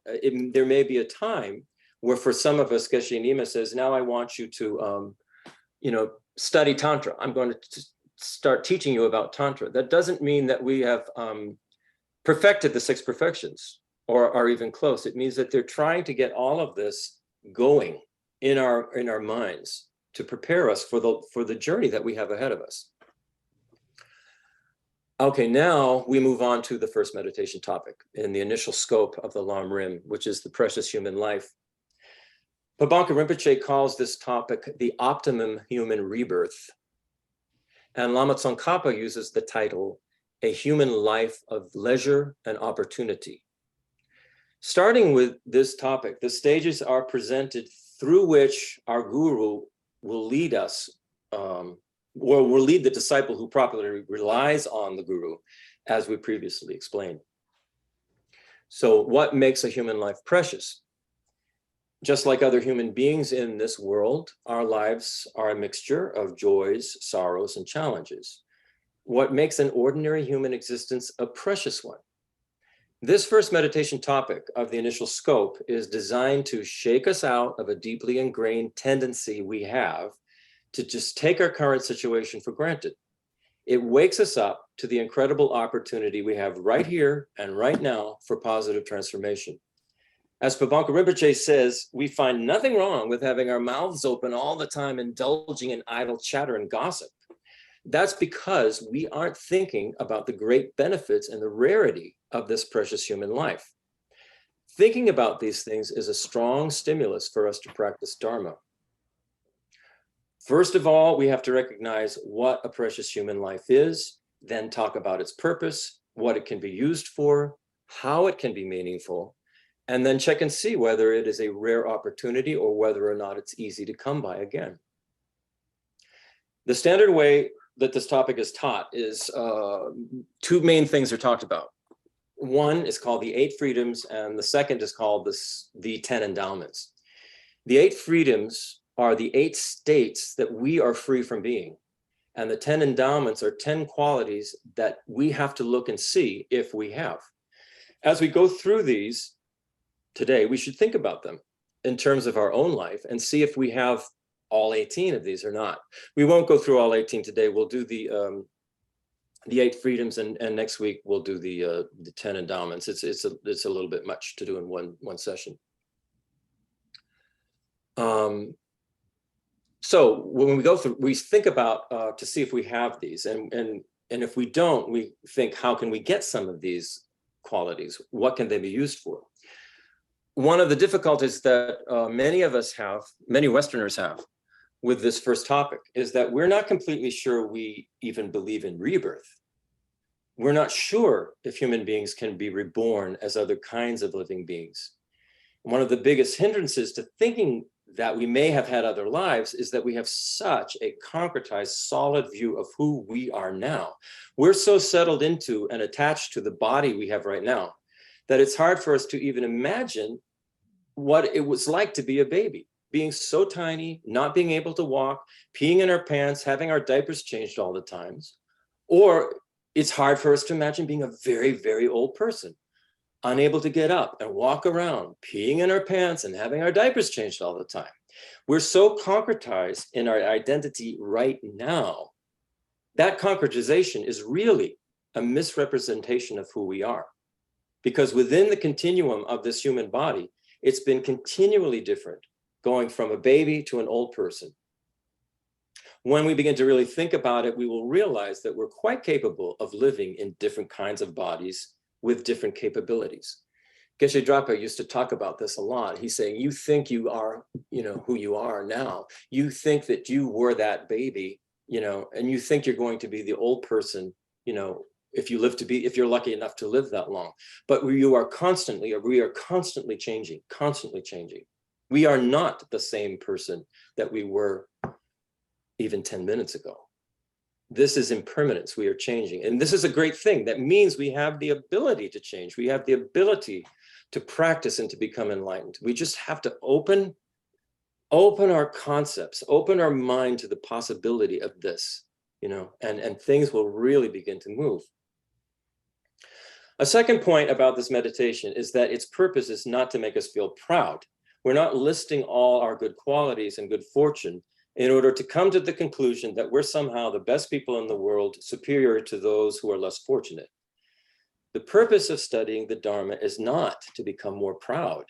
there may be a time where for some of us, Geshe Nima says, now I want you to, study Tantra. I'm going to start teaching you about Tantra. That doesn't mean that we have perfected the 6 perfections or are even close. It means that they're trying to get all of this going in our minds to prepare us for the journey that we have ahead of us. Okay, now we move on to the first meditation topic in the initial scope of the Lam Rim, which is the precious human life. Pabanka Rinpoche calls this topic the optimum human rebirth. And Lama Tsongkhapa uses the title, A Human Life of Leisure and Opportunity. Starting with this topic, the stages are presented through which our guru will lead us, or will lead the disciple who properly relies on the guru, as we previously explained. So what makes a human life precious? Just like other human beings in this world, our lives are a mixture of joys, sorrows, and challenges. What makes an ordinary human existence a precious one? This first meditation topic of the initial scope is designed to shake us out of a deeply ingrained tendency we have to just take our current situation for granted. It wakes us up to the incredible opportunity we have right here and right now for positive transformation. As Pabanka Rinpoche says, we find nothing wrong with having our mouths open all the time, indulging in idle chatter and gossip. That's because we aren't thinking about the great benefits and the rarity of this precious human life. Thinking about these things is a strong stimulus for us to practice Dharma. First of all, we have to recognize what a precious human life is, then talk about its purpose, what it can be used for, how it can be meaningful, and then check and see whether it is a rare opportunity or whether or not it's easy to come by again. The standard way that this topic is taught is 2 main things are talked about. One is called the 8 freedoms, and the second is called the 10 endowments. The 8 freedoms are the 8 states that we are free from being. And the 10 endowments are 10 qualities that we have to look and see if we have. As we go through these today, we should think about them in terms of our own life and see if we have all 18 of these or not. We won't go through all 18 today. We'll do the 8 freedoms, and next week we'll do the 10 endowments. It's a little bit much to do in one session. So when we go through, we think about to see if we have these, and if we don't, we think, how can we get some of these qualities? What can they be used for? One of the difficulties that many Westerners have with this first topic is that we're not completely sure we even believe in rebirth. We're not sure if human beings can be reborn as other kinds of living beings. One of the biggest hindrances to thinking that we may have had other lives is that we have such a concretized, solid view of who we are now. We're so settled into and attached to the body we have right now that it's hard for us to even imagine what it was like to be a baby, being so tiny, not being able to walk, peeing in our pants, having our diapers changed all the times. Or it's hard for us to imagine being a very, very old person, unable to get up and walk around, peeing in our pants and having our diapers changed all the time. We're so concretized in our identity right now. That concretization is really a misrepresentation of who we are. Because within the continuum of this human body, it's been continually different, going from a baby to an old person. When we begin to really think about it, we will realize that we're quite capable of living in different kinds of bodies with different capabilities. Geshe Drapa used to talk about this a lot. He's saying, you think you are, who you are now. You think that you were that baby, and you think you're going to be the old person, if you're lucky enough to live that long. But we are constantly changing, constantly changing. We are not the same person that we were even 10 minutes ago. This is impermanence. We are changing. And this is a great thing. That means we have the ability to change. We have the ability to practice and to become enlightened. We just have to open our concepts, open our mind to the possibility of this, and things will really begin to move. A second point about this meditation is that its purpose is not to make us feel proud. We're not listing all our good qualities and good fortune in order to come to the conclusion that we're somehow the best people in the world, superior to those who are less fortunate. The purpose of studying the Dharma is not to become more proud.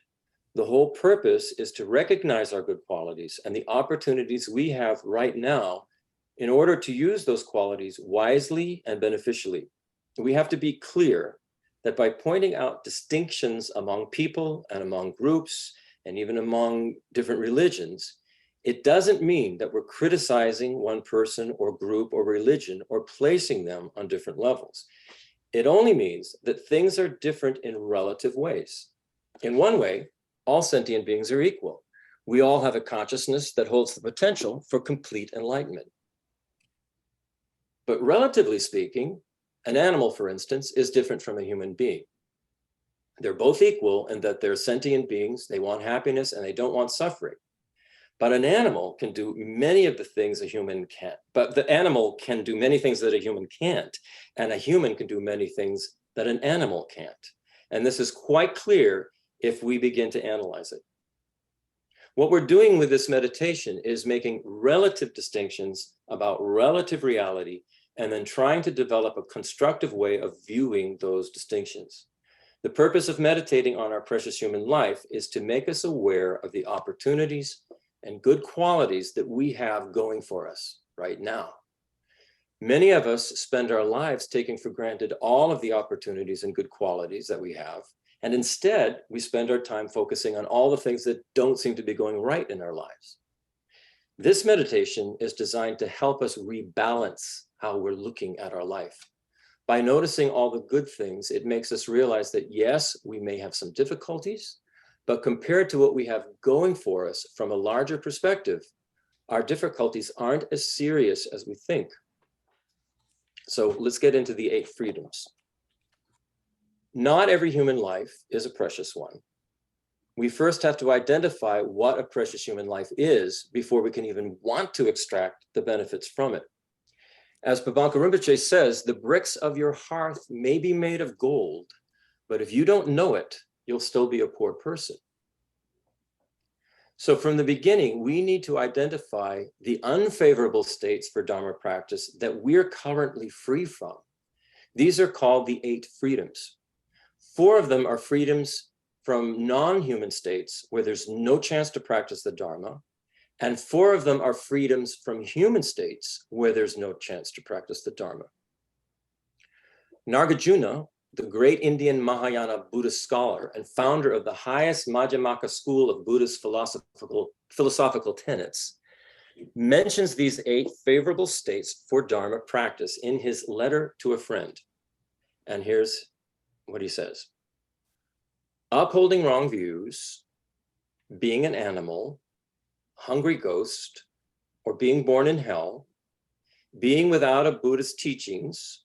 The whole purpose is to recognize our good qualities and the opportunities we have right now in order to use those qualities wisely and beneficially. We have to be clear that by pointing out distinctions among people and among groups and even among different religions, it doesn't mean that we're criticizing one person or group or religion or placing them on different levels. It only means that things are different in relative ways. In one way, all sentient beings are equal. We all have a consciousness that holds the potential for complete enlightenment. But relatively speaking, an animal, for instance, is different from a human being. They're both equal in that they're sentient beings, they want happiness and they don't want suffering. But an animal can do many of the things a human can't. But the animal can do many things that a human can't, and a human can do many things that an animal can't. And this is quite clear if we begin to analyze it. What we're doing with this meditation is making relative distinctions about relative reality and then trying to develop a constructive way of viewing those distinctions. The purpose of meditating on our precious human life is to make us aware of the opportunities and good qualities that we have going for us right now. Many of us spend our lives taking for granted all of the opportunities and good qualities that we have, and instead we spend our time focusing on all the things that don't seem to be going right in our lives. This meditation is designed to help us rebalance how we're looking at our life. By noticing all the good things, it makes us realize that yes, we may have some difficulties, but compared to what we have going for us from a larger perspective, our difficulties aren't as serious as we think. So let's get into the 8 freedoms. Not every human life is a precious one. We first have to identify what a precious human life is before we can even want to extract the benefits from it. As Pabanka Rinpoche says, the bricks of your hearth may be made of gold, but if you don't know it, you'll still be a poor person. So from the beginning, we need to identify the unfavorable states for Dharma practice that we're currently free from. These are called the 8 freedoms. 4 of them are freedoms from non-human states where there's no chance to practice the Dharma, and 4 of them are freedoms from human states where there's no chance to practice the Dharma. Nagarjuna, the great Indian Mahayana Buddhist scholar and founder of the highest Madhyamaka school of Buddhist philosophical tenets, mentions these 8 favorable states for Dharma practice in his letter to a friend. And here's what he says. Upholding wrong views, being an animal, hungry ghost, or being born in hell, being without a Buddhist teachings,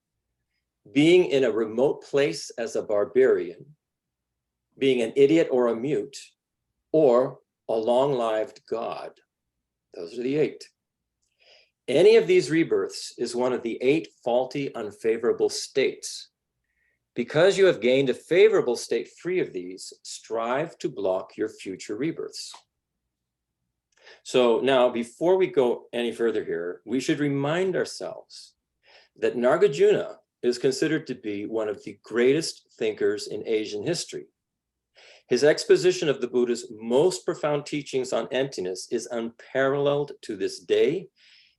being in a remote place as a barbarian, being an idiot or a mute, or a long-lived God. Those are the 8. Any of these rebirths is one of the 8 faulty, unfavorable states. Because you have gained a favorable state free of these, strive to block your future rebirths. So now, before we go any further here, we should remind ourselves that Nagarjuna is considered to be one of the greatest thinkers in Asian history. His exposition of the Buddha's most profound teachings on emptiness is unparalleled to this day.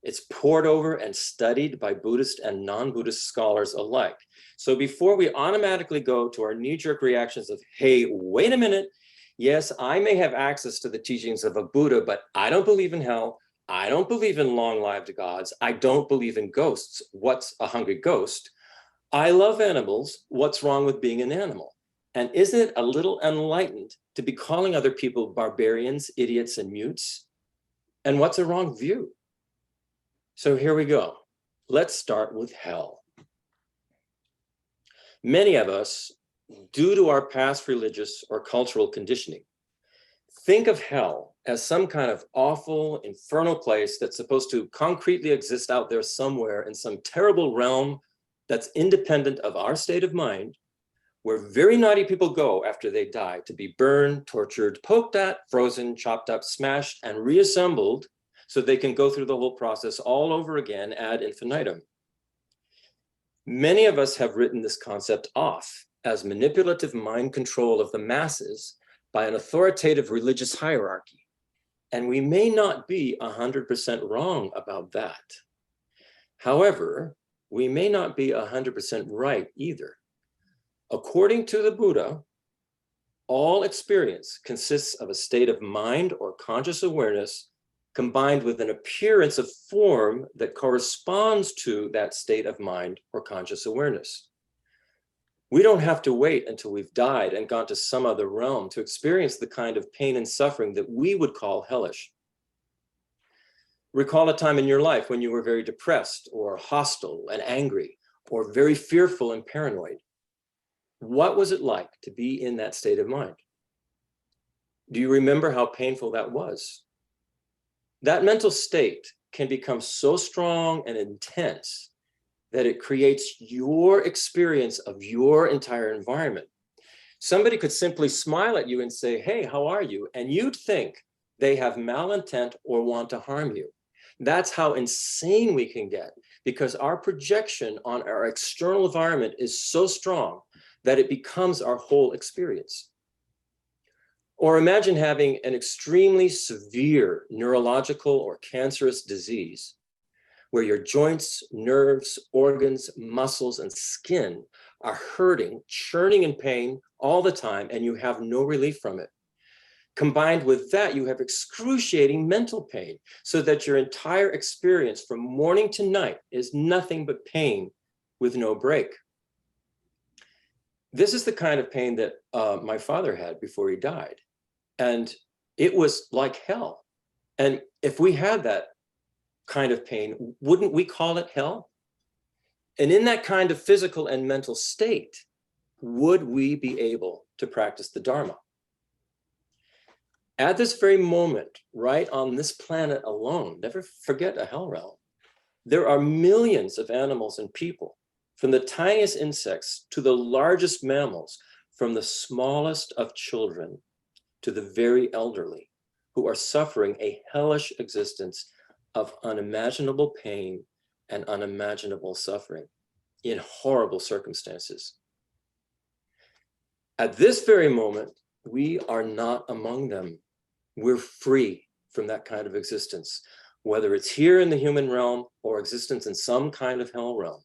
It's pored over and studied by Buddhist and non-Buddhist scholars alike. So before we automatically go to our knee-jerk reactions of, hey, wait a minute, yes, I may have access to the teachings of a Buddha, but I don't believe in hell. I don't believe in long-lived gods. I don't believe in ghosts. What's a hungry ghost? I love animals. What's wrong with being an animal? And isn't it a little enlightened to be calling other people barbarians, idiots, and mutes? And what's a wrong view? So here we go. Let's start with hell. Many of us, due to our past religious or cultural conditioning, think of hell as some kind of awful, infernal place that's supposed to concretely exist out there somewhere in some terrible realm that's independent of our state of mind, where very naughty people go after they die to be burned, tortured, poked at, frozen, chopped up, smashed, and reassembled so they can go through the whole process all over again ad infinitum. Many of us have written this concept off as manipulative mind control of the masses by an authoritative religious hierarchy. And we may not be 100% wrong about that. However, we may not be 100% right either. According to the Buddha, all experience consists of a state of mind or conscious awareness combined with an appearance of form that corresponds to that state of mind or conscious awareness. We don't have to wait until we've died and gone to some other realm to experience the kind of pain and suffering that we would call hellish. Recall a time in your life when you were very depressed or hostile and angry or very fearful and paranoid. What was it like to be in that state of mind? Do you remember how painful that was? That mental state can become so strong and intense that it creates your experience of your entire environment. Somebody could simply smile at you and say, "Hey, how are you?" And you'd think they have malintent or want to harm you. That's how insane we can get, because our projection on our external environment is so strong that it becomes our whole experience. Or imagine having an extremely severe neurological or cancerous disease where your joints, nerves, organs, muscles, and skin are hurting, churning in pain all the time, and you have no relief from it. Combined with that, you have excruciating mental pain, so that your entire experience from morning to night is nothing but pain with no break. This is the kind of pain that my father had before he died. And it was like hell. And if we had that kind of pain, wouldn't we call it hell? And in that kind of physical and mental state, would we be able to practice the Dharma? At this very moment, right on this planet alone, never forget a hell realm, there are millions of animals and people, from the tiniest insects to the largest mammals, from the smallest of children to the very elderly, who are suffering a hellish existence of unimaginable pain and unimaginable suffering in horrible circumstances. At this very moment, we are not among them. We're free from that kind of existence, whether it's here in the human realm or existence in some kind of hell realm.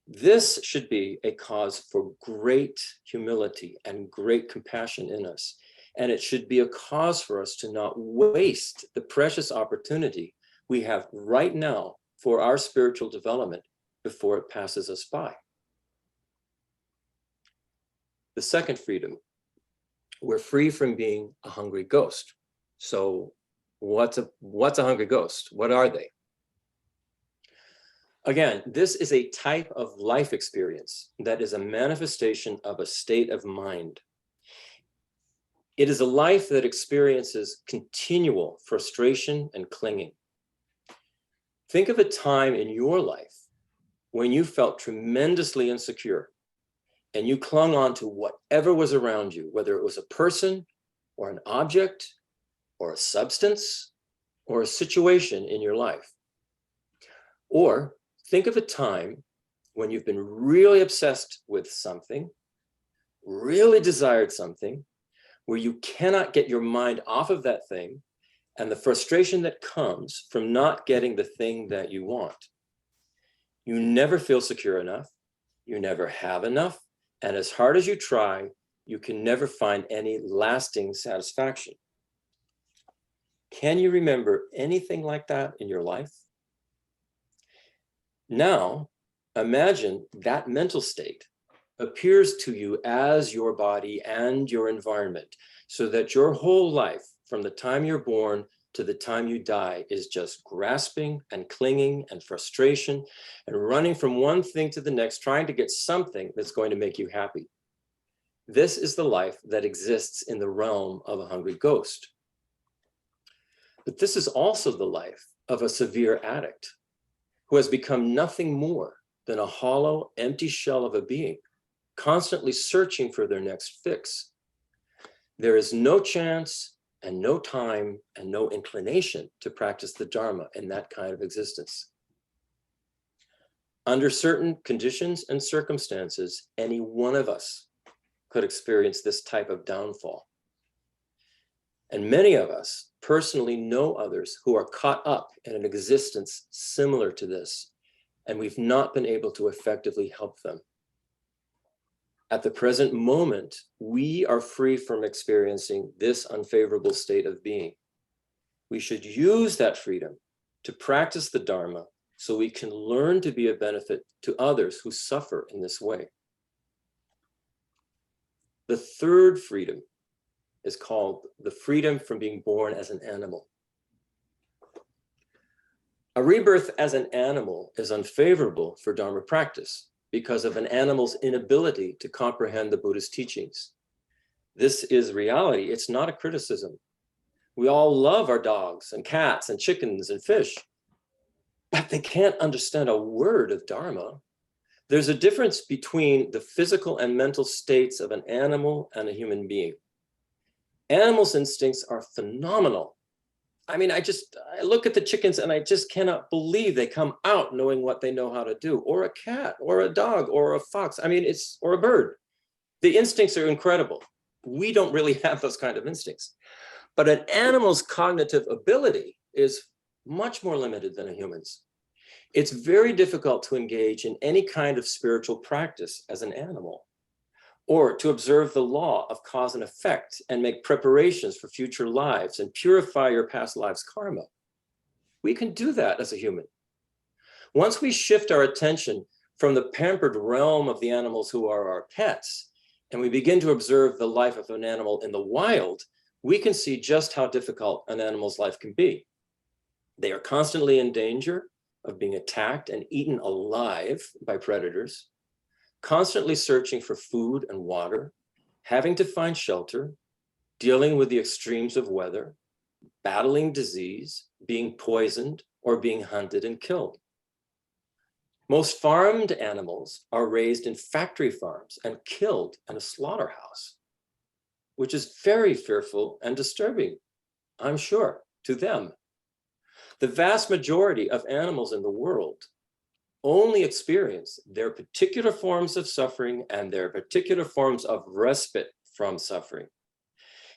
This should be a cause for great humility and great compassion in us. And it should be a cause for us to not waste the precious opportunity we have right now for our spiritual development before it passes us by. The second freedom, we're free from being a hungry ghost. So what's a hungry ghost? What are they? Again, this is a type of life experience that is a manifestation of a state of mind. It is a life that experiences continual frustration and clinging. Think of a time in your life when you felt tremendously insecure and you clung on to whatever was around you, whether it was a person or an object or a substance or a situation in your life. Or think of a time when you've been really obsessed with something, really desired something, where you cannot get your mind off of that thing, and the frustration that comes from not getting the thing that you want. You never feel secure enough, you never have enough, and as hard as you try, you can never find any lasting satisfaction. Can you remember anything like that in your life? Now, imagine that mental state appears to you as your body and your environment, so that your whole life, from the time you're born to the time you die, is just grasping and clinging and frustration and running from one thing to the next, trying to get something that's going to make you happy. This is the life that exists in the realm of a hungry ghost. But this is also the life of a severe addict who has become nothing more than a hollow, empty shell of a being constantly searching for their next fix. There is no chance and no time and no inclination to practice the Dharma in that kind of existence. Under certain conditions and circumstances, any one of us could experience this type of downfall. And many of us personally know others who are caught up in an existence similar to this, and we've not been able to effectively help them. At the present moment, we are free from experiencing this unfavorable state of being. We should use that freedom to practice the Dharma so we can learn to be a benefit to others who suffer in this way. The third freedom is called the freedom from being born as an animal. A rebirth as an animal is unfavorable for Dharma practice because of an animal's inability to comprehend the Buddha's teachings. This is reality. It's not a criticism. We all love our dogs and cats and chickens and fish, but they can't understand a word of Dharma. There's a difference between the physical and mental states of an animal and a human being. Animals' instincts are phenomenal. I mean, I look at the chickens and I just cannot believe they come out knowing what they know how to do, or a cat, or a dog, or a fox. I mean, or a bird. The instincts are incredible. We don't really have those kind of instincts. But an animal's cognitive ability is much more limited than a human's. It's very difficult to engage in any kind of spiritual practice as an animal, or to observe the law of cause and effect and make preparations for future lives and purify your past lives' karma. We can do that as a human. Once we shift our attention from the pampered realm of the animals who are our pets, and we begin to observe the life of an animal in the wild, we can see just how difficult an animal's life can be. They are constantly in danger of being attacked and eaten alive by predators, constantly searching for food and water, having to find shelter, dealing with the extremes of weather, battling disease, being poisoned, or being hunted and killed. Most farmed animals are raised in factory farms and killed in a slaughterhouse, which is very fearful and disturbing, I'm sure, to them. The vast majority of animals in the world only experience their particular forms of suffering and their particular forms of respite from suffering.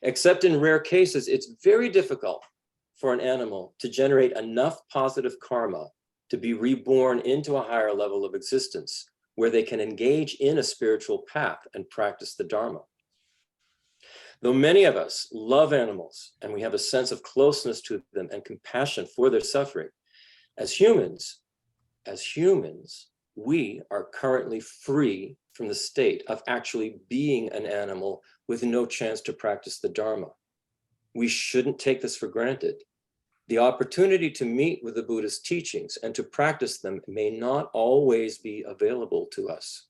Except in rare cases, it's very difficult for an animal to generate enough positive karma to be reborn into a higher level of existence where they can engage in a spiritual path and practice the Dharma. Though many of us love animals and we have a sense of closeness to them and compassion for their suffering, as humans, we are currently free from the state of actually being an animal with no chance to practice the Dharma. We shouldn't take this for granted. The opportunity to meet with the Buddha's teachings and to practice them may not always be available to us.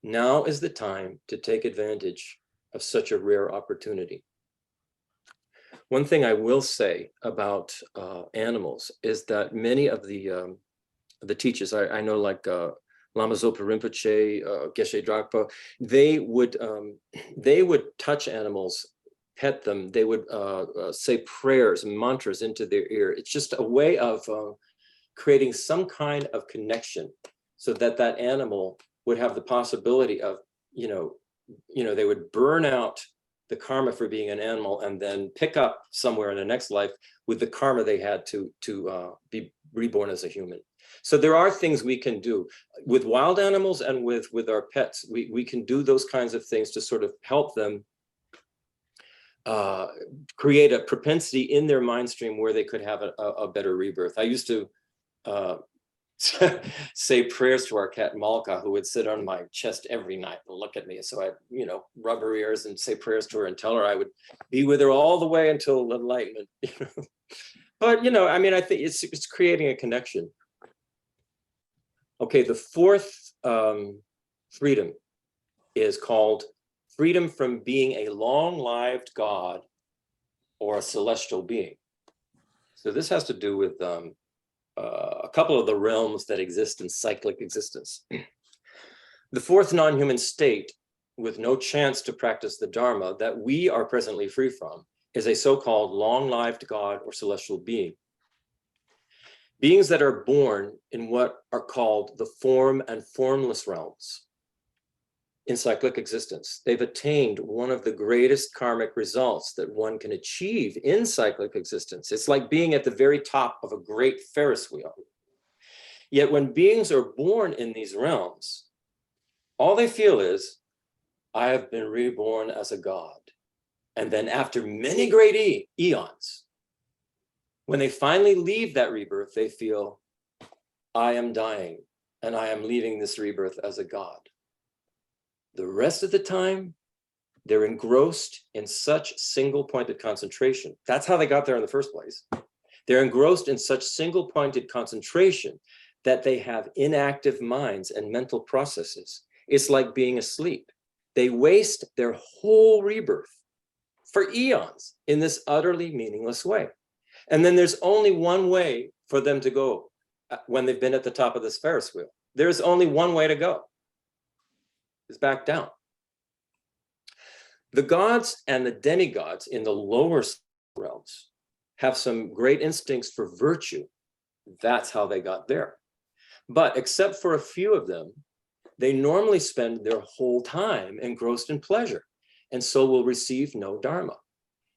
Now is the time to take advantage of such a rare opportunity. One thing I will say about animals is that many of the teachers, I know, like Lama Zopa Rinpoche, Geshe Dragpa, they would touch animals, pet them. They would say prayers and mantras into their ear. It's just a way of creating some kind of connection so that that animal would have the possibility of, they would burn out the karma for being an animal and then pick up somewhere in the next life with the karma they had to be reborn as a human. So there are things we can do with wild animals and with our pets. We can do those kinds of things to sort of help them create a propensity in their mind stream where they could have a better rebirth. I used to say prayers to our cat Malka, who would sit on my chest every night and look at me. So I, rub her ears and say prayers to her and tell her I would be with her all the way until enlightenment. But I think it's creating a connection. Okay, the fourth freedom is called freedom from being a long-lived God or a celestial being. So this has to do with a couple of the realms that exist in cyclic existence. The fourth non-human state with no chance to practice the Dharma that we are presently free from is a so-called long-lived God or celestial being. Beings that are born in what are called the form and formless realms in cyclic existence. They've attained one of the greatest karmic results that one can achieve in cyclic existence. It's like being at the very top of a great Ferris wheel. Yet when beings are born in these realms, all they feel is, I have been reborn as a god. And then after many great eons, when they finally leave that rebirth, they feel, I am dying and I am leaving this rebirth as a god. The rest of the time, they're engrossed in such single-pointed concentration. That's how they got there in the first place. They're engrossed in such single-pointed concentration that they have inactive minds and mental processes. It's like being asleep. They waste their whole rebirth for eons in this utterly meaningless way. And then there's only one way for them to go when they've been at the top of this Ferris wheel. There's only one way to go. It's back down. The gods and the demigods in the lower realms have some great instincts for virtue. That's how they got there. But except for a few of them, they normally spend their whole time engrossed in pleasure, and so will receive no Dharma.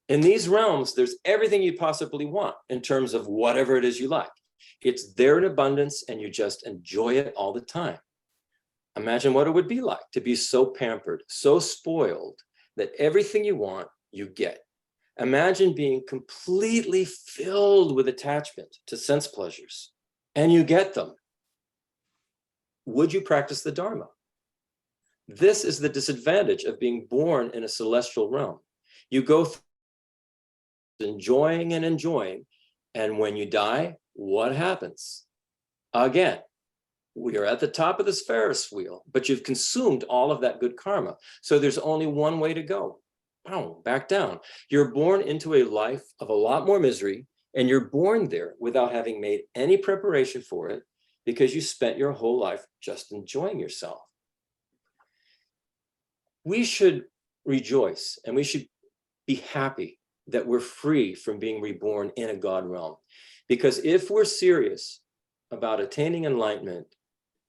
In these realms, there's everything you possibly want in terms of whatever it is you like. It's there in abundance, and you just enjoy it all the time. Imagine what it would be like to be so pampered, so spoiled, that everything you want, you get. Imagine being completely filled with attachment to sense pleasures, and you get them. Would you practice the Dharma? This is the disadvantage of being born in a celestial realm. You go through enjoying and enjoying, and when you die, what happens? Again, we are at the top of this Ferris wheel, but you've consumed all of that good karma. So there's only one way to go. Boom, back down. You're born into a life of a lot more misery, and you're born there without having made any preparation for it, because you spent your whole life just enjoying yourself. We should rejoice and we should be happy that we're free from being reborn in a God realm. Because if we're serious about attaining enlightenment,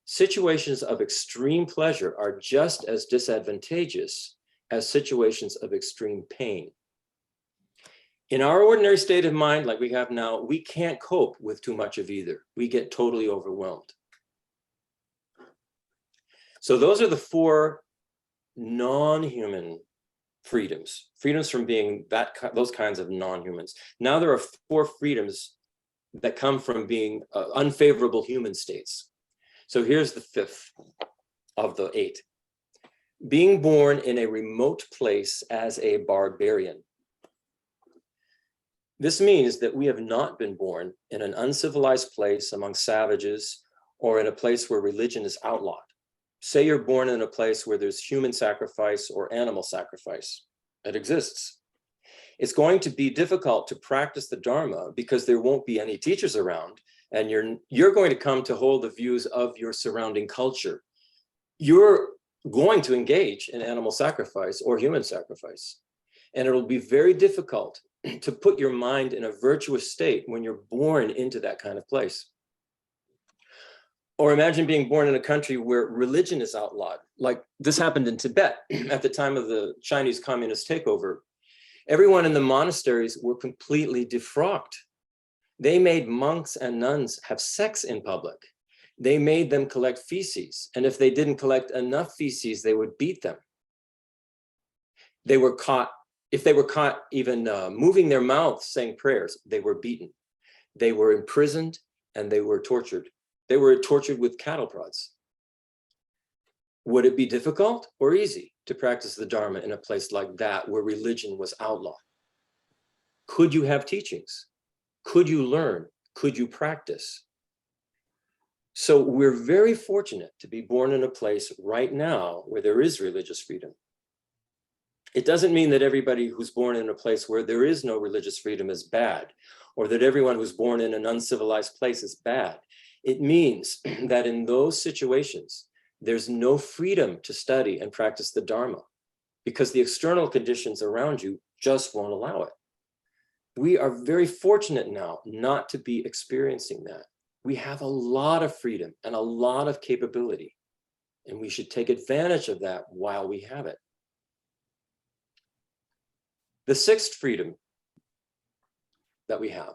situations of extreme pleasure are just as disadvantageous as situations of extreme pain. In our ordinary state of mind, like we have now, we can't cope with too much of either. We get totally overwhelmed. So those are the four non-human freedoms, freedoms from being those kinds of non-humans. Now there are four freedoms that come from being unfavorable human states. So here's the fifth of the 8. Being born in a remote place as a barbarian. This means that we have not been born in an uncivilized place among savages or in a place where religion is outlawed. Say you're born in a place where there's human sacrifice or animal sacrifice. It exists. It's going to be difficult to practice the Dharma because there won't be any teachers around, and you're going to come to hold the views of your surrounding culture. You're going to engage in animal sacrifice or human sacrifice, and it'll be very difficult to put your mind in a virtuous state when you're born into that kind of place. Or imagine being born in a country where religion is outlawed, like this happened in Tibet at the time of the Chinese communist takeover. Everyone in the monasteries were completely defrocked. They made monks and nuns have sex in public. They made them collect feces, and if they didn't collect enough feces, they would beat them. They were caught. If they were caught even moving their mouths saying prayers, they were beaten. They were imprisoned and they were tortured. They were tortured with cattle prods. Would it be difficult or easy to practice the Dharma in a place like that where religion was outlawed? Could you have teachings? Could you learn? Could you practice? So we're very fortunate to be born in a place right now where there is religious freedom. It doesn't mean that everybody who's born in a place where there is no religious freedom is bad, or that everyone who's born in an uncivilized place is bad. It means that in those situations, there's no freedom to study and practice the Dharma because the external conditions around you just won't allow it. We are very fortunate now not to be experiencing that. We have a lot of freedom and a lot of capability, and we should take advantage of that while we have it. The sixth freedom that we have,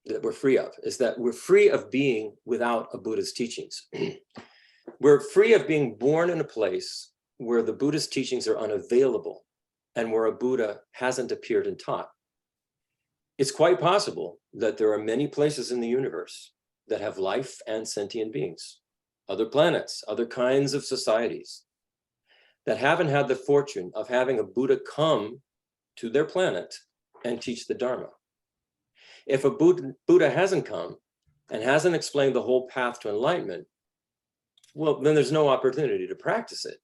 that we're free of, is that we're free of being without a Buddha's teachings. We're free of being born in a place where the Buddha's teachings are unavailable and where a Buddha hasn't appeared and taught. It's quite possible that there are many places in the universe that have life and sentient beings, other planets, other kinds of societies that haven't had the fortune of having a Buddha come to their planet and teach the Dharma. If a Buddha hasn't come and hasn't explained the whole path to enlightenment, well, then there's no opportunity to practice it.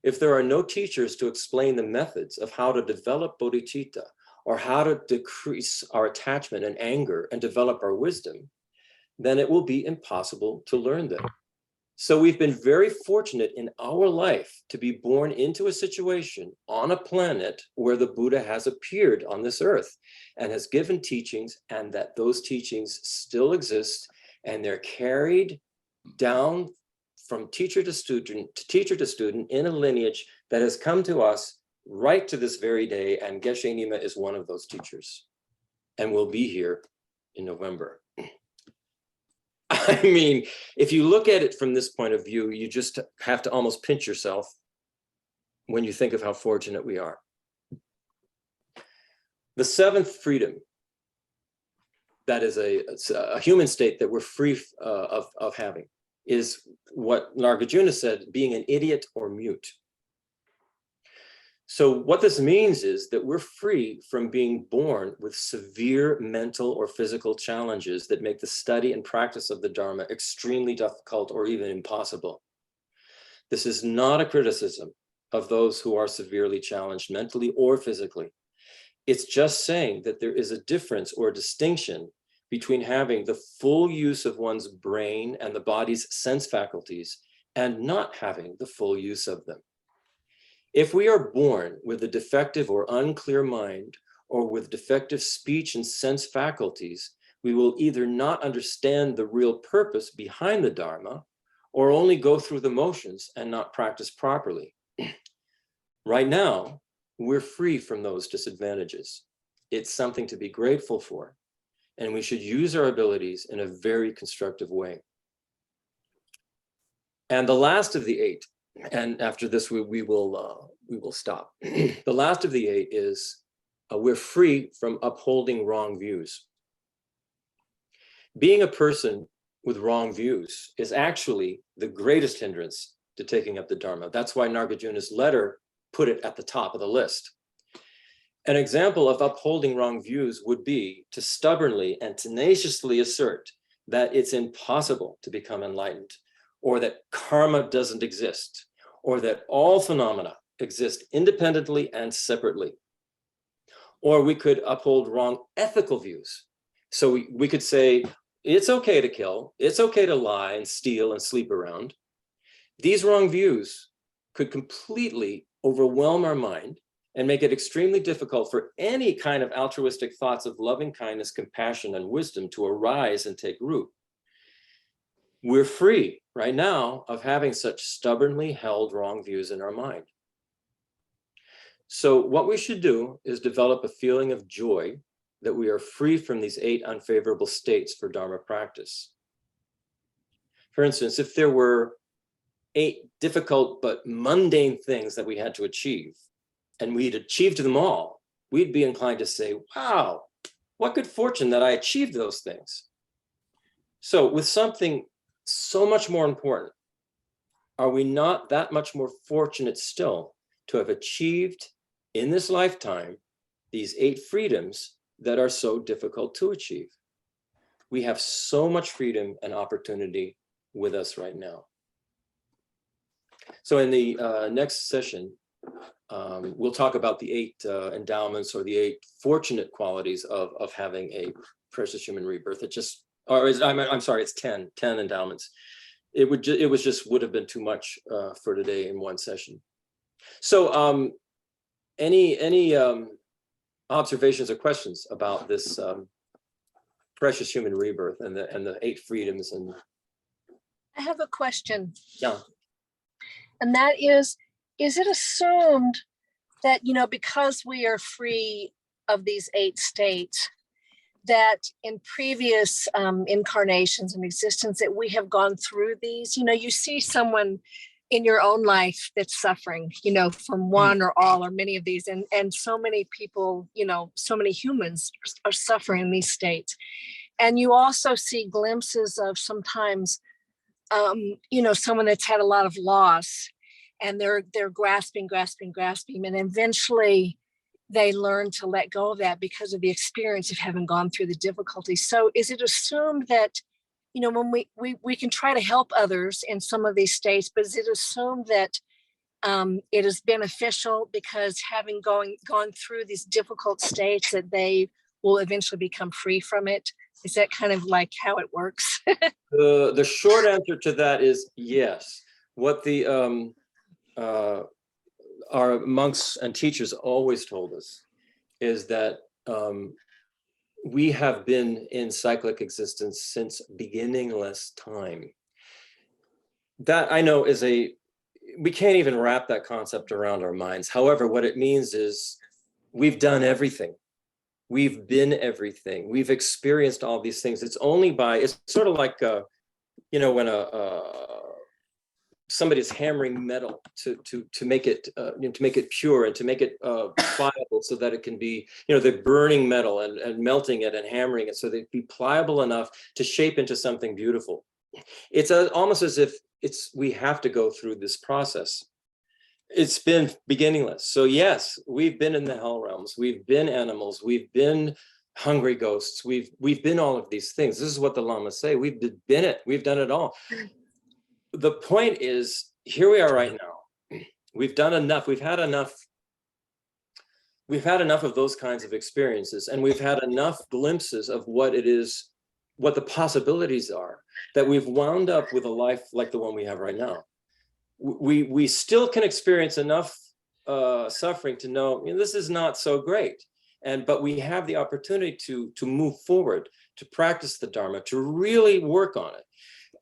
If there are no teachers to explain the methods of how to develop bodhicitta or how to decrease our attachment and anger and develop our wisdom, then it will be impossible to learn them. So we've been very fortunate in our life to be born into a situation on a planet where the Buddha has appeared on this earth and has given teachings, and that those teachings still exist, and they're carried down from teacher to student in a lineage that has come to us right to this very day, and Geshe Nima is one of those teachers and will be here in November. I mean, if you look at it from this point of view, you just have to almost pinch yourself when you think of how fortunate we are. The seventh freedom, that is a human state that we're free of having, is what Nagarjuna said, being an idiot or mute. So what this means is that we're free from being born with severe mental or physical challenges that make the study and practice of the Dharma extremely difficult or even impossible. This is not a criticism of those who are severely challenged mentally or physically. It's just saying that there is a difference or a distinction between having the full use of one's brain and the body's sense faculties and not having the full use of them. If we are born with a defective or unclear mind, or with defective speech and sense faculties, we will either not understand the real purpose behind the Dharma, or only go through the motions and not practice properly. Right now, we're free from those disadvantages. It's something to be grateful for, and we should use our abilities in a very constructive way. And the last of the eight, and after this we will stop. The last of the eight is we're free from upholding wrong views. Being a person with wrong views is actually the greatest hindrance to taking up the Dharma. That's why Nagarjuna's letter put it at the top of the list. An example of upholding wrong views would be to stubbornly and tenaciously assert that it's impossible to become enlightened, or that karma doesn't exist, or that all phenomena exist independently and separately. Or we could uphold wrong ethical views. So we could say, it's okay to kill, it's okay to lie and steal and sleep around. These wrong views could completely overwhelm our mind and make it extremely difficult for any kind of altruistic thoughts of loving kindness, compassion, and wisdom to arise and take root. We're free right now of having such stubbornly held wrong views in our mind. So what we should do is develop a feeling of joy that we are free from these 8 unfavorable states for Dharma practice. For instance, if there were 8 difficult but mundane things that we had to achieve, and we'd achieved them all, we'd be inclined to say, wow, what good fortune that I achieved those things. So with something so much more important, are we not that much more fortunate still to have achieved in this lifetime these 8 freedoms that are so difficult to achieve? We have so much freedom and opportunity with us right now. So in the next session, we'll talk about the 8 endowments, or the 8 fortunate qualities of having a precious human rebirth. It just, or I'm sorry, it's 10 endowments. would have been too much for today in one session. So any observations or questions about this precious human rebirth and the 8 freedoms? And I have a question. yeah, And that is it assumed that, because we are free of these 8 states, that in previous incarnations and existence that we have gone through these? You see someone in your own life that's suffering, from one or all or many of these, and so many people, so many humans are suffering in these states. And you also see glimpses of sometimes, someone that's had a lot of loss, and they're grasping, and eventually they learn to let go of that because of the experience of having gone through the difficulty. So is it assumed that, when we can try to help others in some of these states, but is it assumed that it is beneficial because having gone through these difficult states that they will eventually become free from it? Is that kind of like how it works? the short answer to that is yes. What the our monks and teachers always told us is that we have been in cyclic existence since beginningless time. That, I know, we can't even wrap that concept around our minds. However, what it means is we've done everything. We've been everything. We've experienced all these things. It's sort of like, when somebody's hammering metal to make it to make it pure and to make it pliable so that it can be, they're burning metal and melting it and hammering it so they'd be pliable enough to shape into something beautiful. It's almost as if we have to go through this process. It's been beginningless. So yes, we've been in the hell realms. We've been animals. We've been hungry ghosts. We've been all of these things. This is what the Lamas say. We've been it. We've done it all. The point is, here we are right now. We've done enough. We've had enough of those kinds of experiences, and we've had enough glimpses of what it is, what the possibilities are, that we've wound up with a life like the one we have right now. We still can experience enough suffering to know, this is not so great, but we have the opportunity to move forward, to practice the Dharma, to really work on it.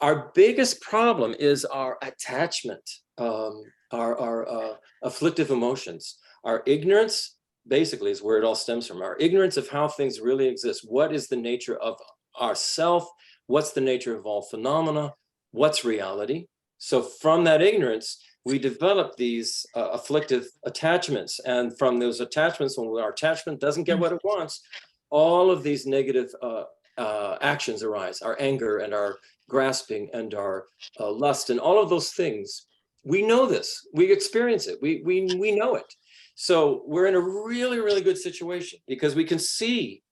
Our biggest problem is our attachment, our afflictive emotions, our ignorance. Basically is where it all stems from, our ignorance of how things really exist. What is the nature of ourself? What's the nature of all phenomena? What's reality? So from that ignorance, we develop these afflictive attachments. And from those attachments, when our attachment doesn't get what it wants, all of these negative actions arise, our anger and our grasping and our lust and all of those things. We know this, we experience it, we know it. So we're in a really, really good situation because we can see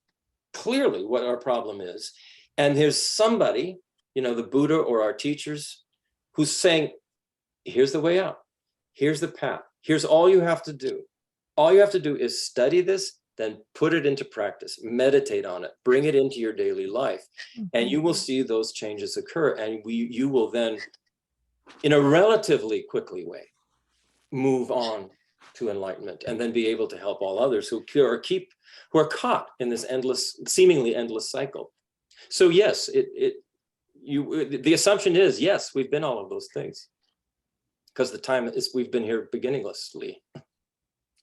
clearly what our problem is. And there's somebody, the Buddha or our teachers, who's saying, here's the way out. Here's the path. Here's all you have to do. All you have to do is study this, then put it into practice, meditate on it, bring it into your daily life, and you will see those changes occur. And you will then, in a relatively quickly way, move on to enlightenment and then be able to help all others who are caught in this seemingly endless cycle. So yes, the assumption is, yes, we've been all of those things because the time is we've been here beginninglessly.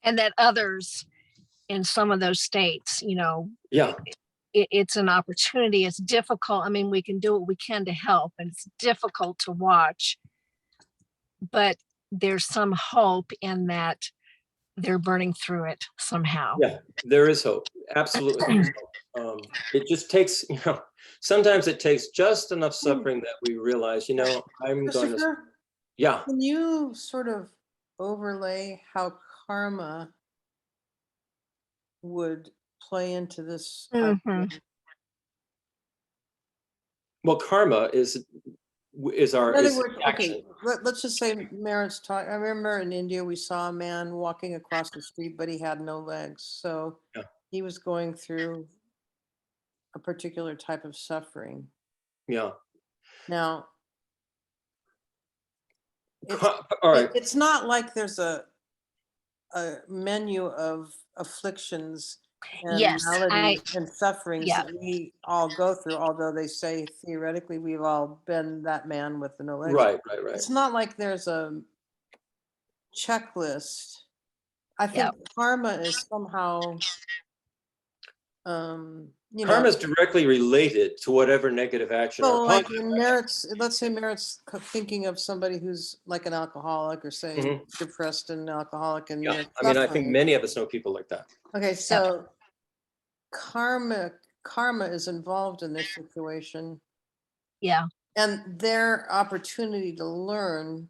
And that others in some of those states, yeah, it's an opportunity. It's difficult. I mean, we can do what we can to help, and it's difficult to watch, but there's some hope in that they're burning through it somehow. Yeah, there is hope. Absolutely. It just takes, sometimes it takes just enough suffering that we realize, I'm going to, yeah. Can you sort of overlay how karma would play into this? Mm-hmm. Well, karma is our In other words, action. okay, let's just say Marin's talk. I remember in India, we saw a man walking across the street, but he had no legs. So Yeah. he was going through a particular type of suffering. Yeah. Now, it's, All right. it's not like there's a menu of afflictions and Yes, maladies and sufferings yeah, that we all go through, although they say theoretically we've all been that man with the no legs. Right. It's not like there's a checklist. I yeah, think karma is somehow, you know, Karma is directly related to whatever negative action or so like positive. when Merritt's, let's say Merritt's thinking of somebody who's like an alcoholic or say Mhm. depressed and alcoholic and Yeah. they're I mean, I think suffering. many of us know people like that. Okay, so karma is involved in this situation, yeah. and their opportunity to learn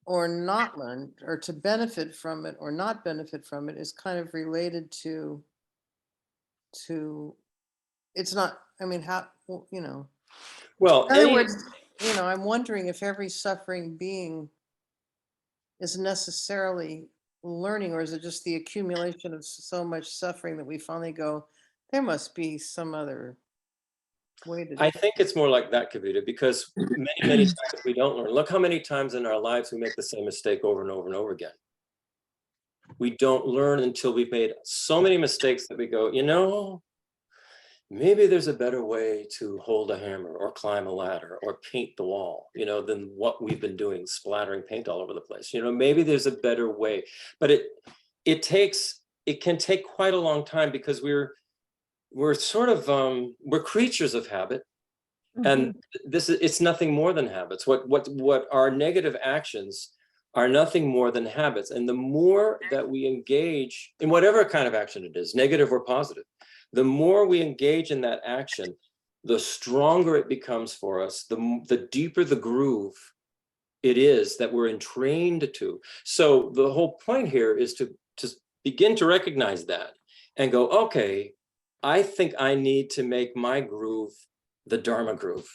or not learn or to benefit from it or not benefit from it is kind of related to it's not, I mean, how, well, you know, Well, in other words, you know, I'm wondering if every suffering being is necessarily learning, or is it just the accumulation of so much suffering that we finally go, there must be some other way to. I think it's more like that, Kavita, because many times we don't learn. Look how many times in our lives we make the same mistake over and over and over again. We don't learn until we've made so many mistakes that we go, you know, maybe there's a better way to hold a hammer or climb a ladder or paint the wall, you know, than what we've been doing, splattering paint all over the place. You know, maybe there's a better way, but it can take quite a long time because we're sort of we're creatures of habit. And it's nothing more than habits. What our negative actions are nothing more than habits. And the more that we engage in whatever kind of action it is, negative or positive, the more we engage in that action, the stronger it becomes for us, the deeper the groove it is that we're entrained to. So the whole point here is to begin to recognize that and go, okay, I think I need to make my groove the Dharma groove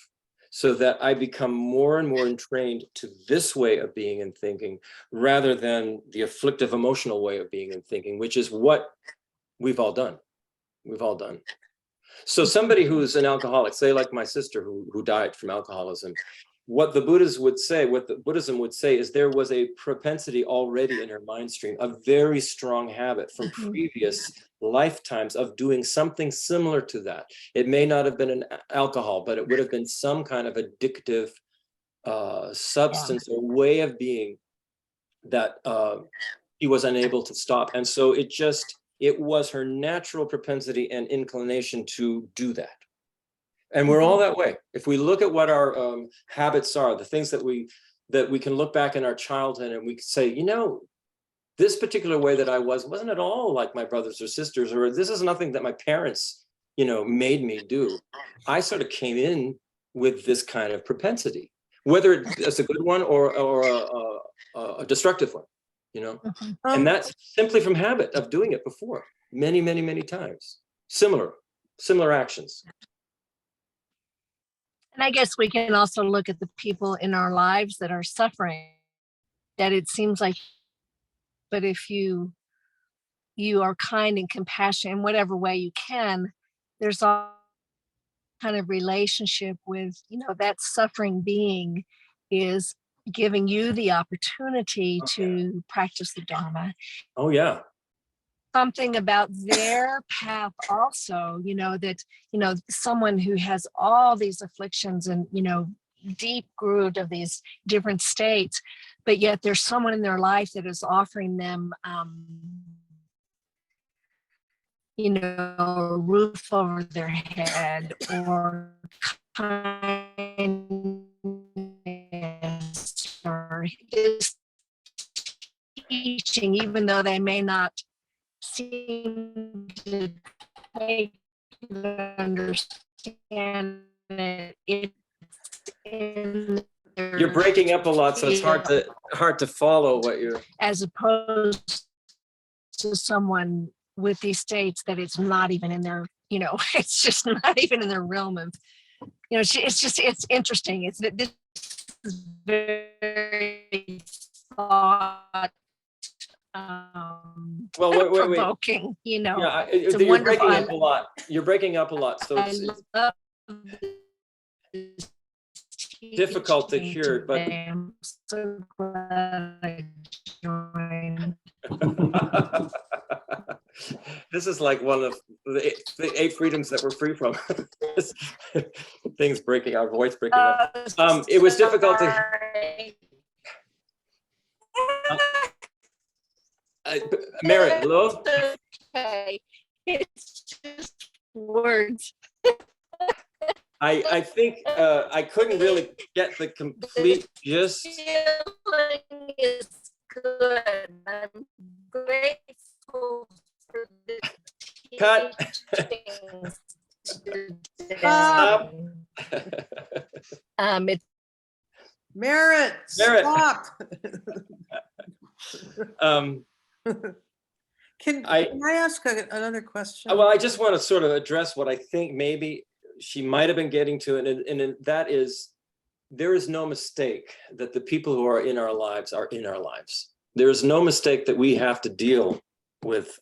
so that I become more and more entrained to this way of being and thinking rather than the afflictive emotional way of being and thinking, which is what we've all done. We've all done. So somebody who's an alcoholic, say like my sister who died from alcoholism, what the Buddhism would say is there was a propensity already in her mind stream, a very strong habit from previous lifetimes of doing something similar to that. It may not have been an alcohol, but it would have been some kind of addictive substance or way of being that he was unable to stop. And so it was her natural propensity and inclination to do that. And we're all that way. If we look at what our habits are, the things that we can look back in our childhood and we say, you know, this particular way that I wasn't at all like my brothers or sisters, or this is nothing that my parents, you know, made me do. I sort of came in with this kind of propensity, whether it's a good one or a destructive one, you know. And that's simply from habit of doing it before, many times. Similar actions. And I guess we can also look at the people in our lives that are suffering, that it seems like, but if you are kind and compassionate in whatever way you can, there's all kind of relationship with, you know, that suffering being is giving you the opportunity to practice the Dharma. Oh yeah. Something about their path also, you know, that, you know, someone who has all these afflictions and, you know, deep grooved of these different states, but yet there's someone in their life that is offering them, you know, a roof over their head or kindness or his teaching, even though they may not seem to take it, understand it. It's in You're breaking up a lot, so it's hard to follow what you're. As opposed to someone with these states that it's not even in their, you know, it's just not even in their realm of, you know, it's interesting. It's that this is very thought Well, wait. provoking, you know. Yeah, it's you're wonderful. breaking up a lot. You're breaking up a lot. So I love this difficult to teaching hear, but today. I'm so glad I joined. this is like one of the eight freedoms that we're free from. Things breaking, our voice breaking up. It was difficult to. Sorry. Merit, hello? Okay. It's just words. I think I couldn't really get the complete gist. Feeling is good. I'm grateful for the Cut. teachings today. Stop. It's Merit, Merit. stop. Can I- I ask another question? Well, I just want to sort of address what I think maybe she might have been getting to, and that is, there is no mistake that the people who are in our lives are in our lives. There is no mistake that we have to deal with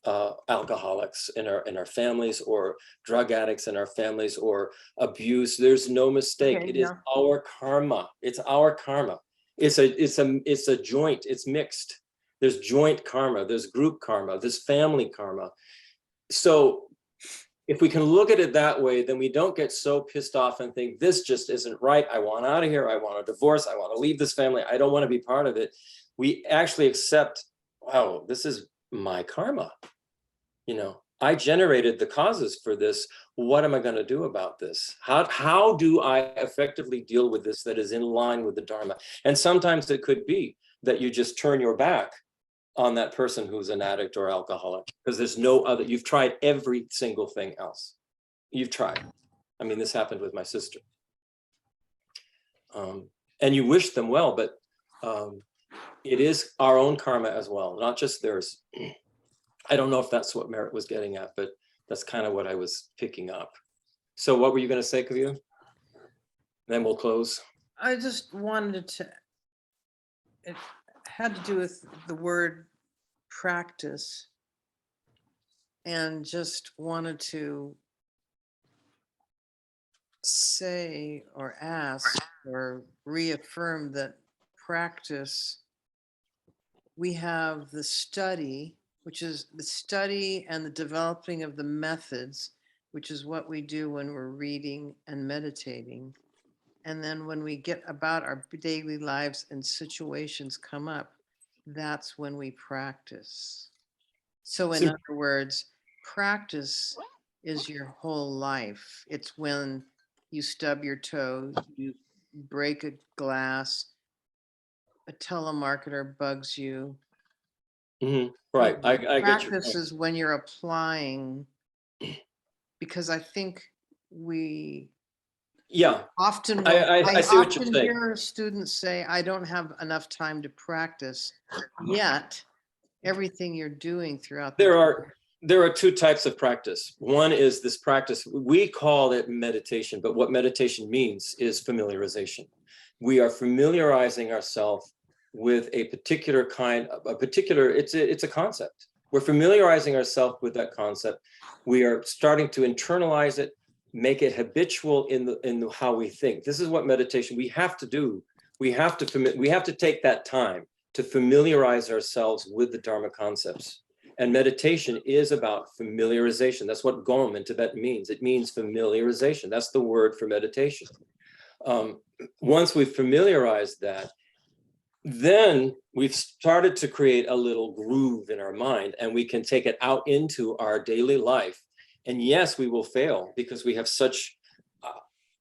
alcoholics in our families, or drug addicts in our families, or abuse. There's no mistake. Okay, It is yeah. our karma. It's our karma. It's a joint. It's mixed. There's joint karma. There's group karma. There's family karma. So if we can look at it that way, then we don't get so pissed off and think, this just isn't right. I want out of here. I want a divorce. I want to leave this family. I don't want to be part of it. We actually accept, wow, this is my karma. You know, I generated the causes for this. What am I going to do about this? How do I effectively deal with this that is in line with the Dharma? And sometimes it could be that you just turn your back on that person who's an addict or alcoholic, because there's no other. You've tried every single thing else. You've tried. I mean, this happened with my sister. And you wish them well, but it is our own karma as well, not just theirs. I don't know if that's what Merit was getting at, but that's kind of what I was picking up. So what were you going to say, Kavya? Then we'll close. I just wanted to, it had to do with the word practice, and just wanted to say or ask or reaffirm that practice, we have the study, which is the study and the developing of the methods, which is what we do when we're reading and meditating. And then when we get about our daily lives and situations come up, that's when we practice. So in So- other words, practice is your whole life. It's when you stub your toe, you break a glass, a telemarketer bugs you. Mhm. Right, I get your Practice point. is when you're applying, because I think we Yeah, often I see what you're often saying. hear students say, I don't have enough time to practice, yet everything you're doing throughout the There are two types of practice. One is this practice, we call it meditation, but what meditation means is familiarization. We are familiarizing ourselves with a particular kind, it's a concept. We're familiarizing ourselves with that concept. We are starting to internalize it, make it habitual in how we think. This is what meditation we have to do. We have to take that time to familiarize ourselves with the Dharma concepts. And meditation is about familiarization. That's what Gom in Tibet means. It means familiarization. That's the word for meditation. Once we've familiarized that, then we've started to create a little groove in our mind, and we can take it out into our daily life. And yes, we will fail because we have such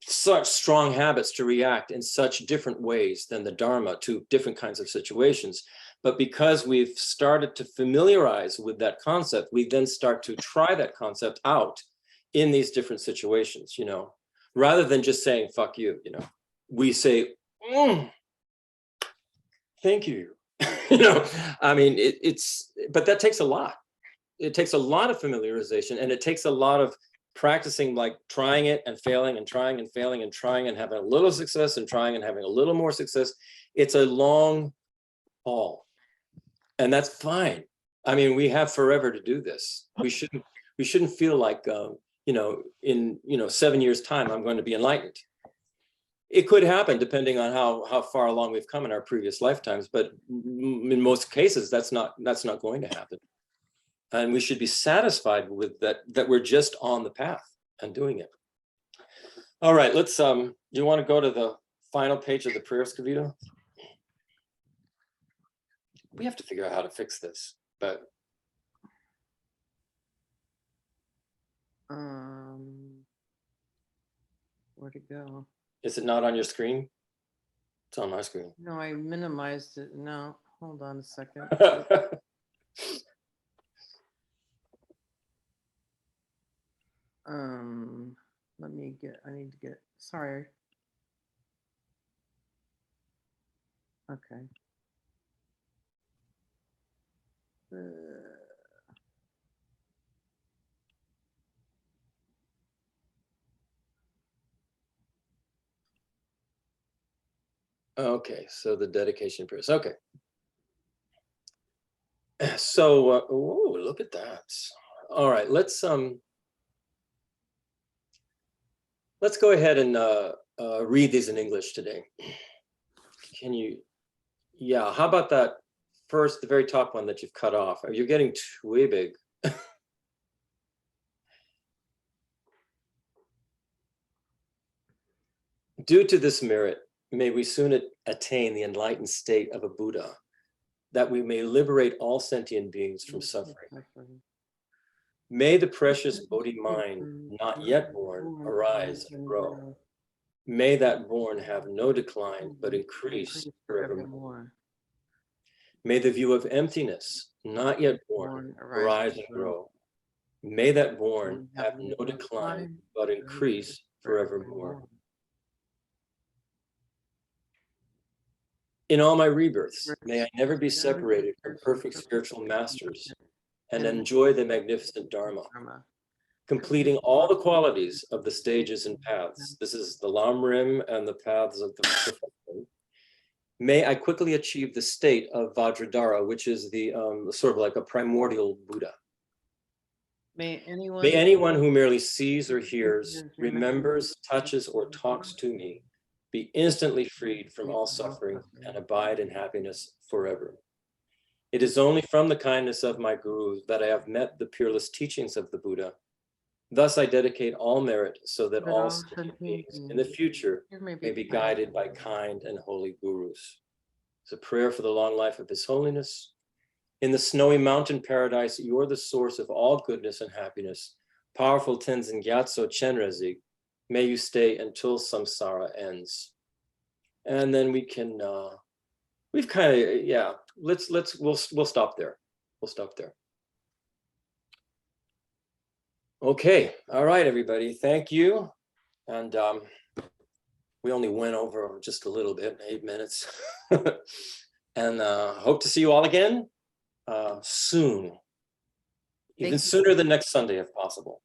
strong habits to react in such different ways than the Dharma to different kinds of situations. But because we've started to familiarize with that concept, we then start to try that concept out in these different situations, you know, rather than just saying, fuck you, you know, we say, thank you. You know, I mean, but that takes a lot. It takes a lot of familiarization, and it takes a lot of practicing, like trying it and failing and trying and failing and trying and having a little success and trying and having a little more success. It's a long haul, and that's fine. I mean, we have forever to do this. We shouldn't feel like, you know, in 7 years' time, I'm going to be enlightened. It could happen depending on how far along we've come in our previous lifetimes, but in most cases, that's not going to happen. And we should be satisfied with that we're just on the path and doing it. All right, let's, do you want to go to the final page of the prayers, Kavita? We have to figure out how to fix this, but. Where'd it go? Is it not on your screen? It's on my screen. No, I minimized it. No, hold on a second. I need to get, sorry. Okay. Okay, so the dedication prayers. Okay. So, oh, look at that. All right, let's go ahead and read these in English today. Can you? Yeah, how about that first, the very top one that you've cut off? You're getting way big. Due to this merit, may we soon attain the enlightened state of a Buddha, that we may liberate all sentient beings from suffering. May the precious Bodhi mind, not yet born, arise and grow. May that born have no decline, but increase forevermore. May the view of emptiness, not yet born, arise and grow. May that born have no decline, but increase forevermore. In all my rebirths, may I never be separated from perfect spiritual masters and enjoy the magnificent Dharma, completing all the qualities of the stages and paths. This is the Lam Rim and the paths of the perfection. May I quickly achieve the state of Vajradhara, which is the sort of like a primordial Buddha. May anyone who merely sees or hears, remembers, touches, or talks to me be instantly freed from all suffering and abide in happiness forever. It is only from the kindness of my Guru that I have met the peerless teachings of the Buddha. Thus I dedicate all merit so that all beings in the future may be guided by kind and holy Gurus. It's a prayer for the long life of His Holiness. In the snowy mountain paradise, you're the source of all goodness and happiness. Powerful Tenzin Gyatso Chenrezig, may you stay until samsara ends. And then we can, we've kind of, yeah, we'll stop there. We'll stop there. Okay, all right, everybody, thank you. And we only went over just a little bit, 8 minutes. And hope to see you all again soon. Even sooner than next Sunday, if possible.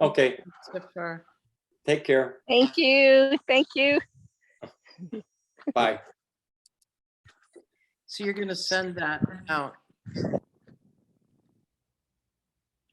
Okay. Take care. Thank you. Thank you. Bye. So you're going to send that out.